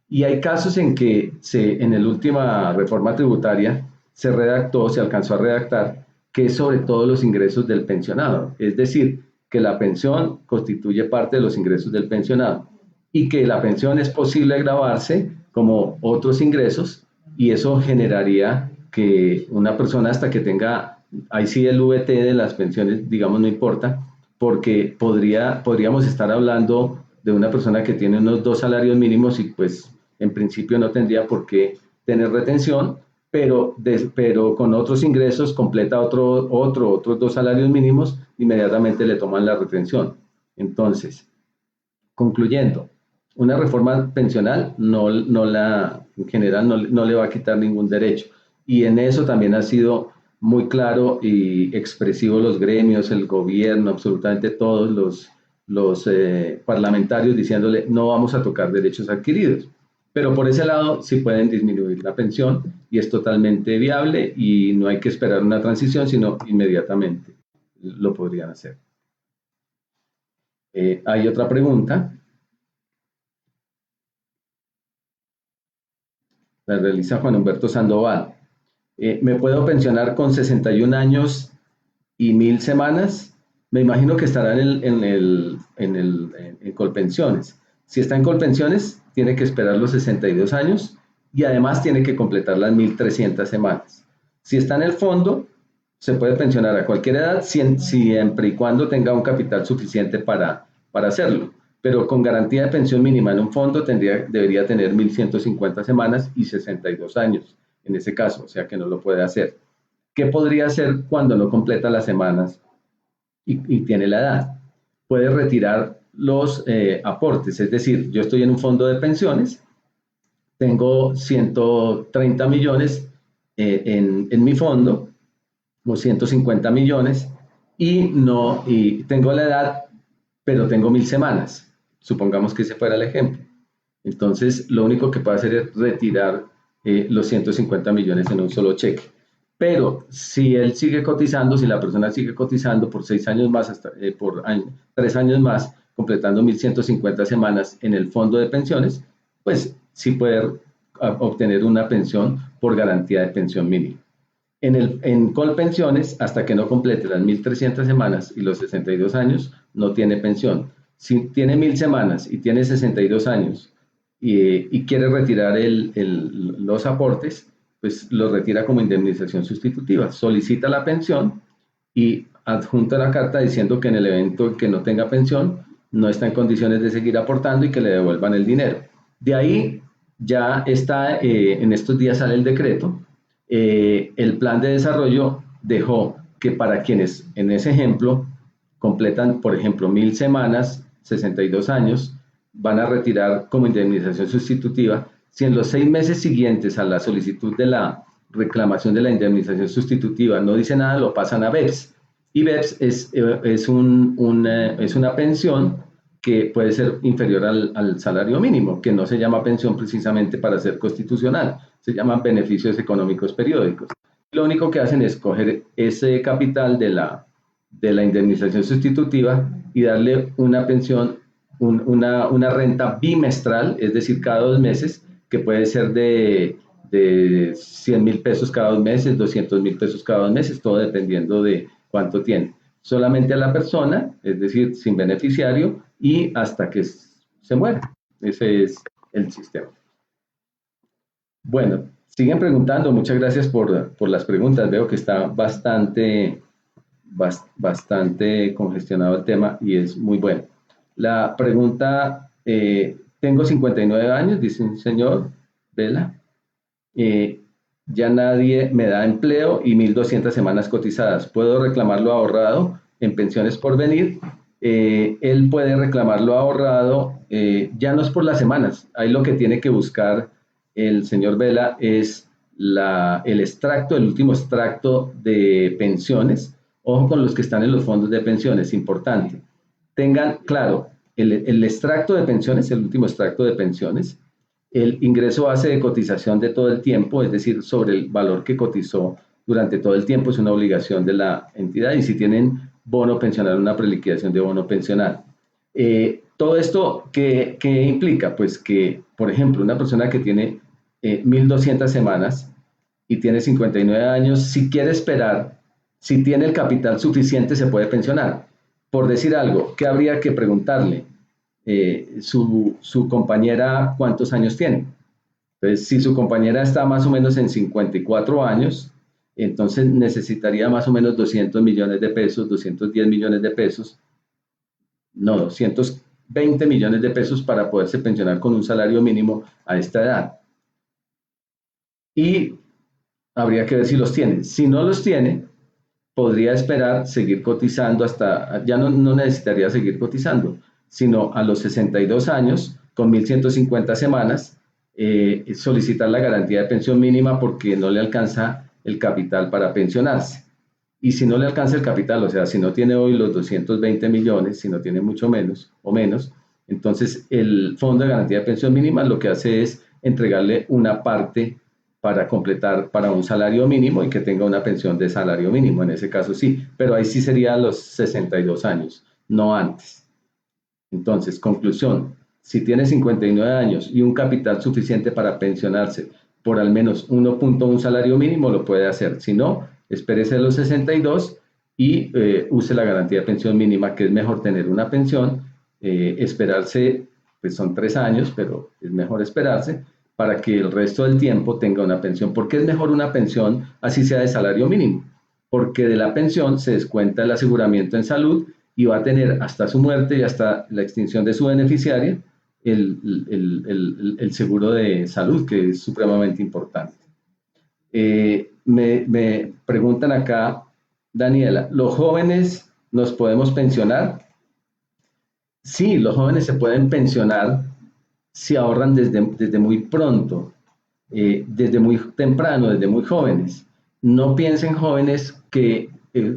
S1: Y hay casos en que en la última reforma tributaria se alcanzó a redactar, que es sobre todo los ingresos del pensionado. Es decir, que la pensión constituye parte de los ingresos del pensionado y que la pensión es posible gravarse como otros ingresos, y eso generaría que una persona, hasta que tenga, ahí sí el VT de las pensiones, digamos, no importa, porque podríamos estar hablando de una persona que tiene unos 2 salarios mínimos y pues en principio no tendría por qué tener retención, pero con otros ingresos completa otros 2 salarios mínimos, inmediatamente le toman la retención. Entonces, concluyendo, una reforma pensional en general no le va a quitar ningún derecho. Y en eso también ha sido muy claro y expresivo los gremios, el gobierno, absolutamente todos los parlamentarios diciéndole no vamos a tocar derechos adquiridos. Pero por ese lado sí pueden disminuir la pensión y es totalmente viable y no hay que esperar una transición, sino inmediatamente lo podrían hacer. Hay otra pregunta. La realiza Juan Humberto Sandoval. ¿Me puedo pensionar con 61 años y 1.000 semanas? Me imagino que estará en Colpensiones. Si está en Colpensiones, tiene que esperar los 62 años y además tiene que completar las 1.300 semanas. Si está en el fondo, se puede pensionar a cualquier edad, siempre y cuando tenga un capital suficiente para hacerlo. Pero con garantía de pensión mínima en un fondo debería tener 1.150 semanas y 62 años en ese caso, o sea que no lo puede hacer. ¿Qué podría hacer cuando no completa las semanas y tiene la edad? Puede retirar los aportes, es decir, yo estoy en un fondo de pensiones, tengo 130 millones en mi fondo, o 150 millones, y tengo la edad, pero tengo 1.000 semanas. Supongamos que ese fuera el ejemplo. Entonces, lo único que puede hacer es retirar los 150 millones en un solo cheque. Pero si él sigue cotizando, si la persona sigue cotizando por 6 años más, por 3 años más, completando 1.150 semanas en el fondo de pensiones, pues sí puede obtener una pensión por garantía de pensión mínima. En Colpensiones, hasta que no complete las 1.300 semanas y los 62 años, no tiene pensión. Si tiene 1.000 semanas y tiene 62 años y quiere retirar los aportes, pues los retira como indemnización sustitutiva. Solicita la pensión y adjunta la carta diciendo que en el evento en que no tenga pensión, no está en condiciones de seguir aportando y que le devuelvan el dinero. De ahí ya en estos días sale el decreto. El plan de desarrollo dejó que para quienes en ese ejemplo completan, por ejemplo, 1000 semanas, 62 años, van a retirar como indemnización sustitutiva. Si en los 6 meses siguientes a la solicitud de la reclamación de la indemnización sustitutiva no dice nada, lo pasan a BEPS. Y BEPS es una pensión que puede ser inferior al salario mínimo, que no se llama pensión precisamente para ser constitucional, se llaman beneficios económicos periódicos. Lo único que hacen es coger ese capital de la indemnización sustitutiva y darle una pensión, una renta bimestral, es decir, cada 2 meses, que puede ser de 100.000 pesos cada 2 meses, 200.000 pesos cada 2 meses, todo dependiendo de cuánto tiene. Solamente a la persona, es decir, sin beneficiario, y hasta que se muera. Ese es el sistema. Bueno, siguen preguntando. Muchas gracias por las preguntas. Veo que está bastante congestionado el tema y es muy bueno. La pregunta, tengo 59 años, dice un señor, Vela. Ya nadie me da empleo y 1.200 semanas cotizadas. ¿Puedo reclamarlo ahorrado en pensiones por venir? Él puede reclamarlo ahorrado, ya no es por las semanas. Ahí lo que tiene que buscar el señor Vela es el extracto, el último extracto de pensiones. Ojo con los que están en los fondos de pensiones, importante. Tengan claro, el extracto de pensiones, el último extracto de pensiones, el ingreso base de cotización de todo el tiempo, es decir, sobre el valor que cotizó durante todo el tiempo, es una obligación de la entidad, y si tienen bono pensional, una preliquidación de bono pensional. Todo esto, ¿qué implica? Pues que, por ejemplo, una persona que tiene 1.200 semanas y tiene 59 años, si quiere esperar, si tiene el capital suficiente, se puede pensionar. Por decir algo, ¿qué habría que preguntarle? Su compañera, ¿cuántos años tiene? Entonces, si su compañera está más o menos en 54 años, entonces necesitaría más o menos 200 millones de pesos, 210 millones de pesos, no, 220 millones de pesos para poderse pensionar con un salario mínimo a esta edad. Y habría que ver si los tiene. Si no los tiene, podría esperar seguir cotizando hasta, ya no necesitaría seguir cotizando, sino a los 62 años, con 1.150 semanas, solicitar la garantía de pensión mínima porque no le alcanza el capital para pensionarse. Y si no le alcanza el capital, o sea, si no tiene hoy los 220 millones, si no tiene mucho menos o menos, entonces el Fondo de Garantía de Pensión Mínima lo que hace es entregarle una parte para completar para un salario mínimo y que tenga una pensión de salario mínimo, en ese caso sí, pero ahí sí sería a los 62 años, no antes. Entonces, conclusión, si tiene 59 años y un capital suficiente para pensionarse por al menos 1.1 salario mínimo, lo puede hacer. Si no, espérese a los 62 y use la garantía de pensión mínima, que es mejor tener una pensión, esperarse, pues son 3 años, pero es mejor esperarse para que el resto del tiempo tenga una pensión. ¿Por qué es mejor una pensión así sea de salario mínimo? Porque de la pensión se descuenta el aseguramiento en salud y va a tener hasta su muerte y hasta la extinción de su beneficiaria el seguro de salud, que es supremamente importante. Me preguntan acá, Daniela, ¿los jóvenes nos podemos pensionar? Sí, los jóvenes se pueden pensionar si ahorran desde muy pronto, desde muy temprano, desde muy jóvenes. No piensen, jóvenes, que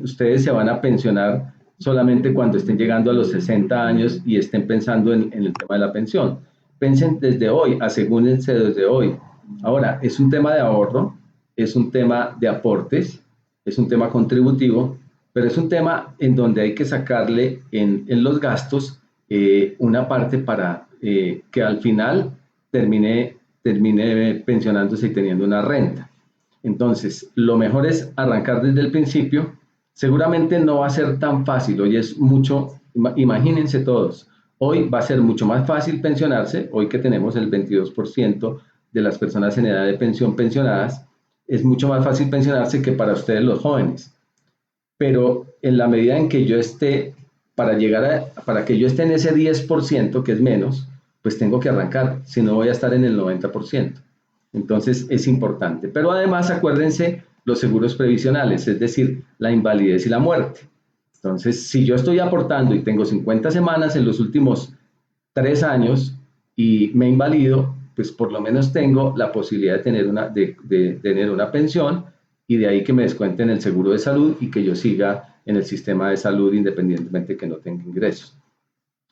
S1: ustedes se van a pensionar solamente cuando estén llegando a los 60 años y estén pensando en el tema de la pensión. Pensen desde hoy, asegúrense desde hoy. Ahora, es un tema de ahorro, es un tema de aportes, es un tema contributivo, pero es un tema en donde hay que sacarle en los gastos una parte para que al final termine pensionándose y teniendo una renta. Entonces, lo mejor es arrancar desde el principio. Seguramente no va a ser tan fácil, hoy es mucho, imagínense todos, hoy va a ser mucho más fácil pensionarse, hoy que tenemos el 22% de las personas en edad de pensión pensionadas, es mucho más fácil pensionarse que para ustedes los jóvenes. Pero en la medida en que yo esté, para que yo esté en ese 10%, que es menos, pues tengo que arrancar, si no voy a estar en el 90%. Entonces es importante. Pero además acuérdense los seguros previsionales, es decir, la invalidez y la muerte. Entonces, si yo estoy aportando y tengo 50 semanas en los últimos 3 años y me invalido, pues por lo menos tengo la posibilidad de tener una pensión y de ahí que me descuenten el seguro de salud y que yo siga en el sistema de salud independientemente que no tenga ingresos.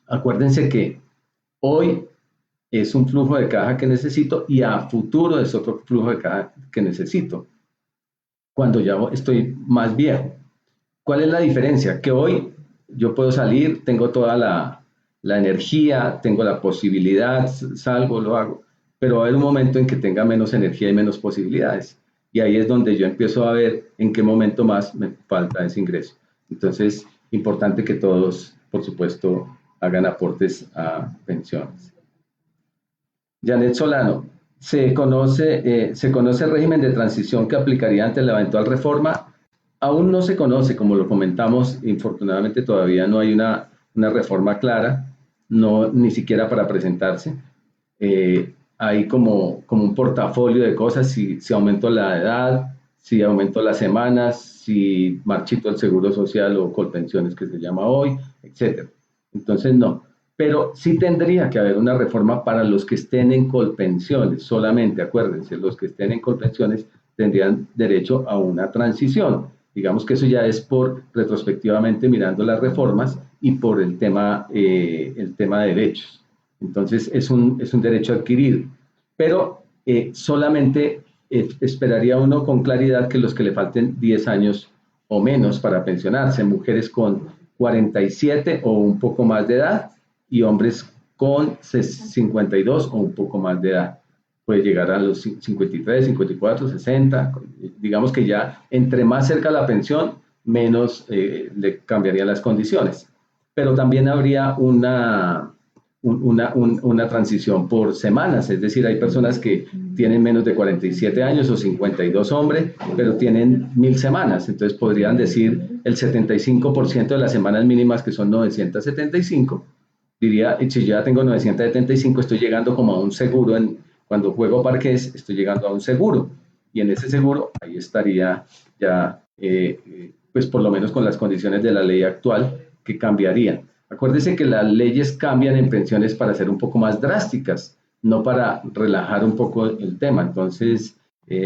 S1: Acuérdense que hoy es un flujo de caja que necesito y a futuro es otro flujo de caja que necesito cuando ya estoy más viejo. ¿Cuál es la diferencia? Que hoy yo puedo salir, tengo toda la energía, tengo la posibilidad, salgo, lo hago, pero va a haber un momento en que tenga menos energía y menos posibilidades. Y ahí es donde yo empiezo a ver en qué momento más me falta ese ingreso. Entonces, importante que todos, por supuesto, hagan aportes a pensiones. Janet Solano, ¿se conoce el régimen de transición que aplicaría ante la eventual reforma? Aún no se conoce, como lo comentamos, infortunadamente todavía no hay una reforma clara, no, ni siquiera para presentarse. Hay como un portafolio de cosas, si aumento la edad, si aumento las semanas, si marchito el seguro social o colpensiones que se llama hoy, etc. Entonces no, pero sí tendría que haber una reforma para los que estén en colpensiones, solamente acuérdense, los que estén en colpensiones tendrían derecho a una transición. Digamos que eso ya es por retrospectivamente mirando las reformas y por el tema de derechos. Entonces es un derecho adquirido, pero solamente esperaría uno con claridad que los que le falten 10 años o menos para pensionarse, mujeres con 47 o un poco más de edad y hombres con 52 o un poco más de edad. Puede llegar a los 53, 54, 60. Digamos que ya entre más cerca la pensión, menos le cambiarían las condiciones. Pero también habría una transición por semanas, es decir, hay personas que tienen menos de 47 años o 52 hombres, pero tienen 1000 semanas, entonces podrían decir el 75% de las semanas mínimas, que son 975, diría, si yo ya tengo 975, estoy llegando como a un seguro, cuando juego parqués, estoy llegando a un seguro, y en ese seguro, ahí estaría ya, pues por lo menos con las condiciones de la ley actual, que cambiarían. Acuérdese que las leyes cambian en pensiones para ser un poco más drásticas, no para relajar un poco el tema. Entonces,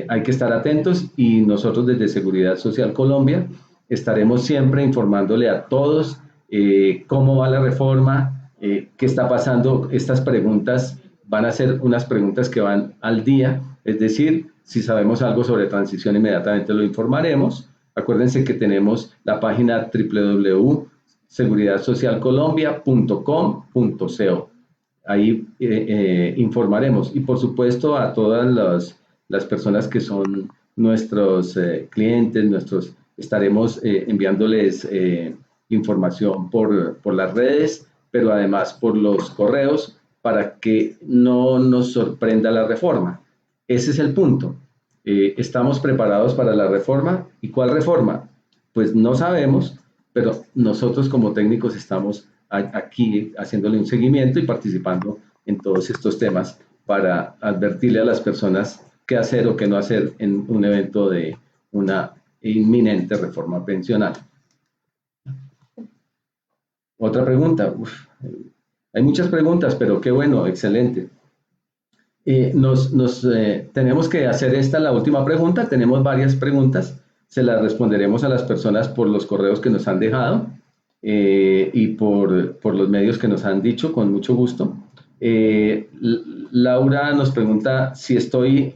S1: hay que estar atentos y nosotros desde Seguridad Social Colombia estaremos siempre informándole a todos cómo va la reforma, qué está pasando. Estas preguntas van a ser unas preguntas que van al día, es decir, si sabemos algo sobre transición, inmediatamente lo informaremos. Acuérdense que tenemos la página www.seguridadsocialcolombia.com.co. Ahí informaremos. Y por supuesto a todas las personas que son nuestros clientes, estaremos enviándoles información por las redes, pero además por los correos para que no nos sorprenda la reforma. Ese es el punto. ¿Estamos preparados para la reforma? ¿Y cuál reforma? Pues no sabemos, pero nosotros como técnicos estamos aquí haciéndole un seguimiento y participando en todos estos temas para advertirle a las personas qué hacer o qué no hacer en un evento de una inminente reforma pensional. Otra pregunta. Hay muchas preguntas, pero qué bueno, excelente. Tenemos que hacer la última pregunta. Tenemos varias preguntas. Se las responderemos a las personas por los correos que nos han dejado y por los medios que nos han dicho, con mucho gusto. Laura nos pregunta si estoy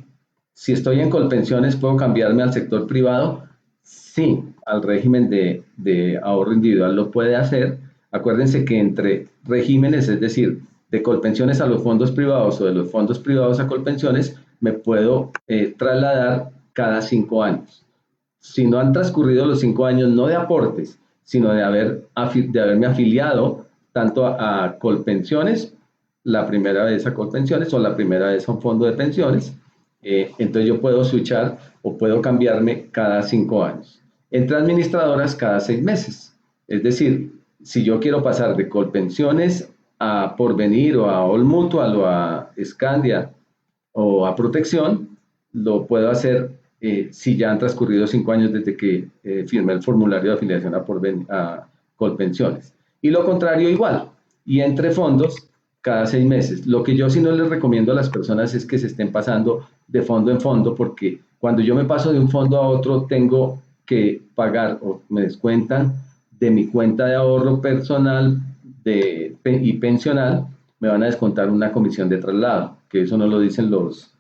S1: en Colpensiones, ¿puedo cambiarme al sector privado? Sí, al régimen de ahorro individual lo puede hacer. Acuérdense que entre regímenes, es decir, de Colpensiones a los fondos privados o de los fondos privados a Colpensiones, me puedo trasladar cada 5 años. Si no han transcurrido los 5 años, no de aportes, sino de haberme afiliado tanto a Colpensiones, la primera vez a Colpensiones o la primera vez a un fondo de pensiones, entonces yo puedo switchar o puedo cambiarme cada 5 años. Entre administradoras cada 6 meses. Es decir, si yo quiero pasar de Colpensiones a Porvenir o a All Mutual o a Scandia o a Protección, lo puedo hacer si ya han transcurrido 5 años desde que firmé el formulario de afiliación a Colpensiones. Y lo contrario igual, y entre fondos cada 6 meses. Lo que yo sí no les recomiendo a las personas es que se estén pasando de fondo en fondo, porque cuando yo me paso de un fondo a otro tengo que pagar o me descuentan de mi cuenta de ahorro personal y pensional, me van a descontar una comisión de traslado, que eso no lo dicen los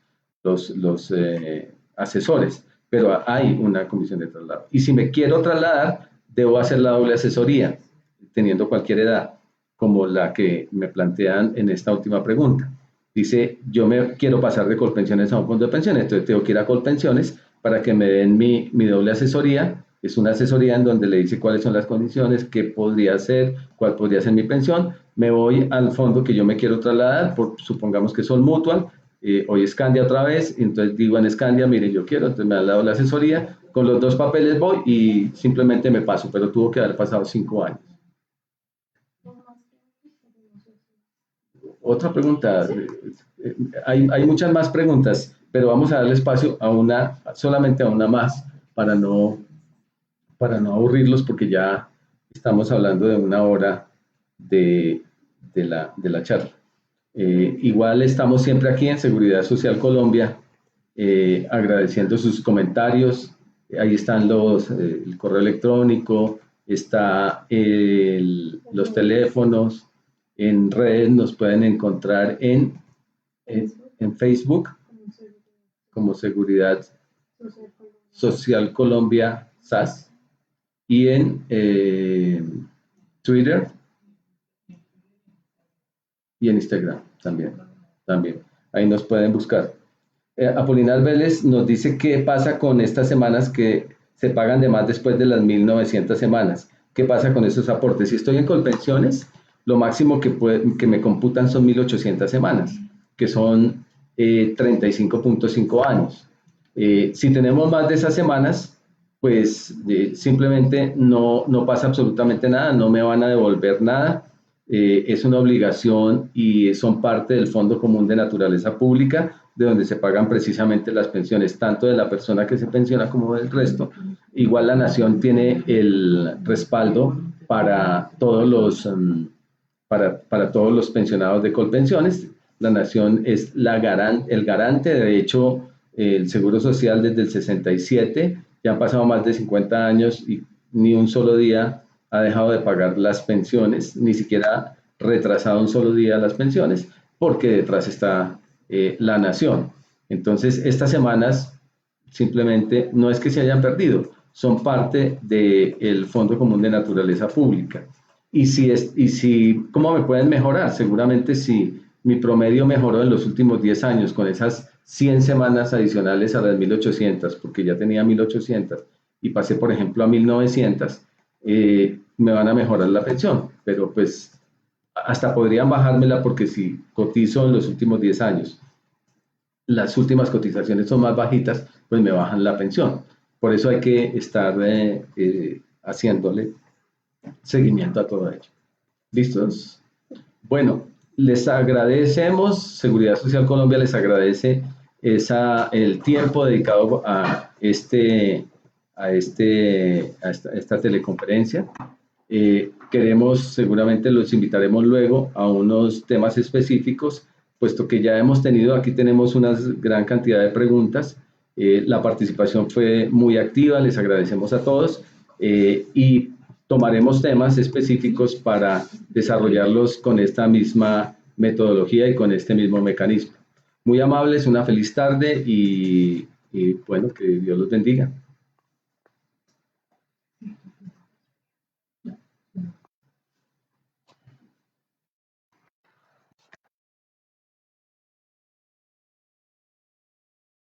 S1: asesores, pero hay una comisión de traslado. Y si me quiero trasladar, debo hacer la doble asesoría, teniendo cualquier edad, como la que me plantean en esta última pregunta. Dice, yo me quiero pasar de Colpensiones a un fondo de pensiones, entonces tengo que ir a Colpensiones para que me den mi doble asesoría. Es una asesoría en donde le dice cuáles son las condiciones, qué podría ser, cuál podría ser mi pensión. Me voy al fondo que yo me quiero trasladar, supongamos que son Mutual, hoy Scandia otra vez, entonces digo en Scandia, mire, yo quiero, entonces me han dado la asesoría, con los 2 papeles voy y simplemente me paso, pero tuvo que haber pasado 5 años. Otra pregunta, hay muchas más preguntas, pero vamos a darle espacio a solamente a una más para no aburrirlos, porque ya estamos hablando de 1 hora de la charla. Igual estamos siempre aquí en Seguridad Social Colombia, agradeciendo sus comentarios. Ahí están el correo electrónico, está los teléfonos, en redes nos pueden encontrar en Facebook como Seguridad Social Colombia SAS, y en Twitter y en Instagram también. Ahí nos pueden buscar. Apolinar Vélez nos dice qué pasa con estas semanas que se pagan de más después de las 1900 semanas. ¿Qué pasa con esos aportes? Si estoy en Colpensiones, lo máximo que me computan son 1800 semanas, que son 35.5 años. Si tenemos más de esas semanas, pues simplemente no pasa absolutamente nada, no me van a devolver nada. Es una obligación y son parte del Fondo Común de Naturaleza Pública, de donde se pagan precisamente las pensiones, tanto de la persona que se pensiona como del resto. Igual la Nación tiene el respaldo para todos los pensionados de Colpensiones. La Nación es el garante. De hecho, el Seguro Social desde el 67, ya han pasado más de 50 años y ni un solo día ha dejado de pagar las pensiones, ni siquiera retrasado un solo día las pensiones, porque detrás está la Nación. Entonces, estas semanas simplemente no es que se hayan perdido, son parte del Fondo Común de Naturaleza Pública. ¿Cómo me pueden mejorar? Seguramente si mi promedio mejoró en los últimos 10 años con esas 100 semanas adicionales a las 1800, porque ya tenía 1800 y pasé, por ejemplo, a 1900, me van a mejorar la pensión, pero pues hasta podrían bajármela, porque si cotizo en los últimos 10 años, las últimas cotizaciones son más bajitas, pues me bajan la pensión. Por eso hay que estar haciéndole seguimiento a todo ello. ¿Listos? Bueno, les agradecemos, Seguridad Social Colombia les agradece el tiempo dedicado a esta teleconferencia. Seguramente los invitaremos luego a unos temas específicos, puesto que ya aquí tenemos una gran cantidad de preguntas. La participación fue muy activa, les agradecemos a todos, y tomaremos temas específicos para desarrollarlos con esta misma metodología y con este mismo mecanismo. Muy amables, una feliz tarde y bueno, que Dios los bendiga.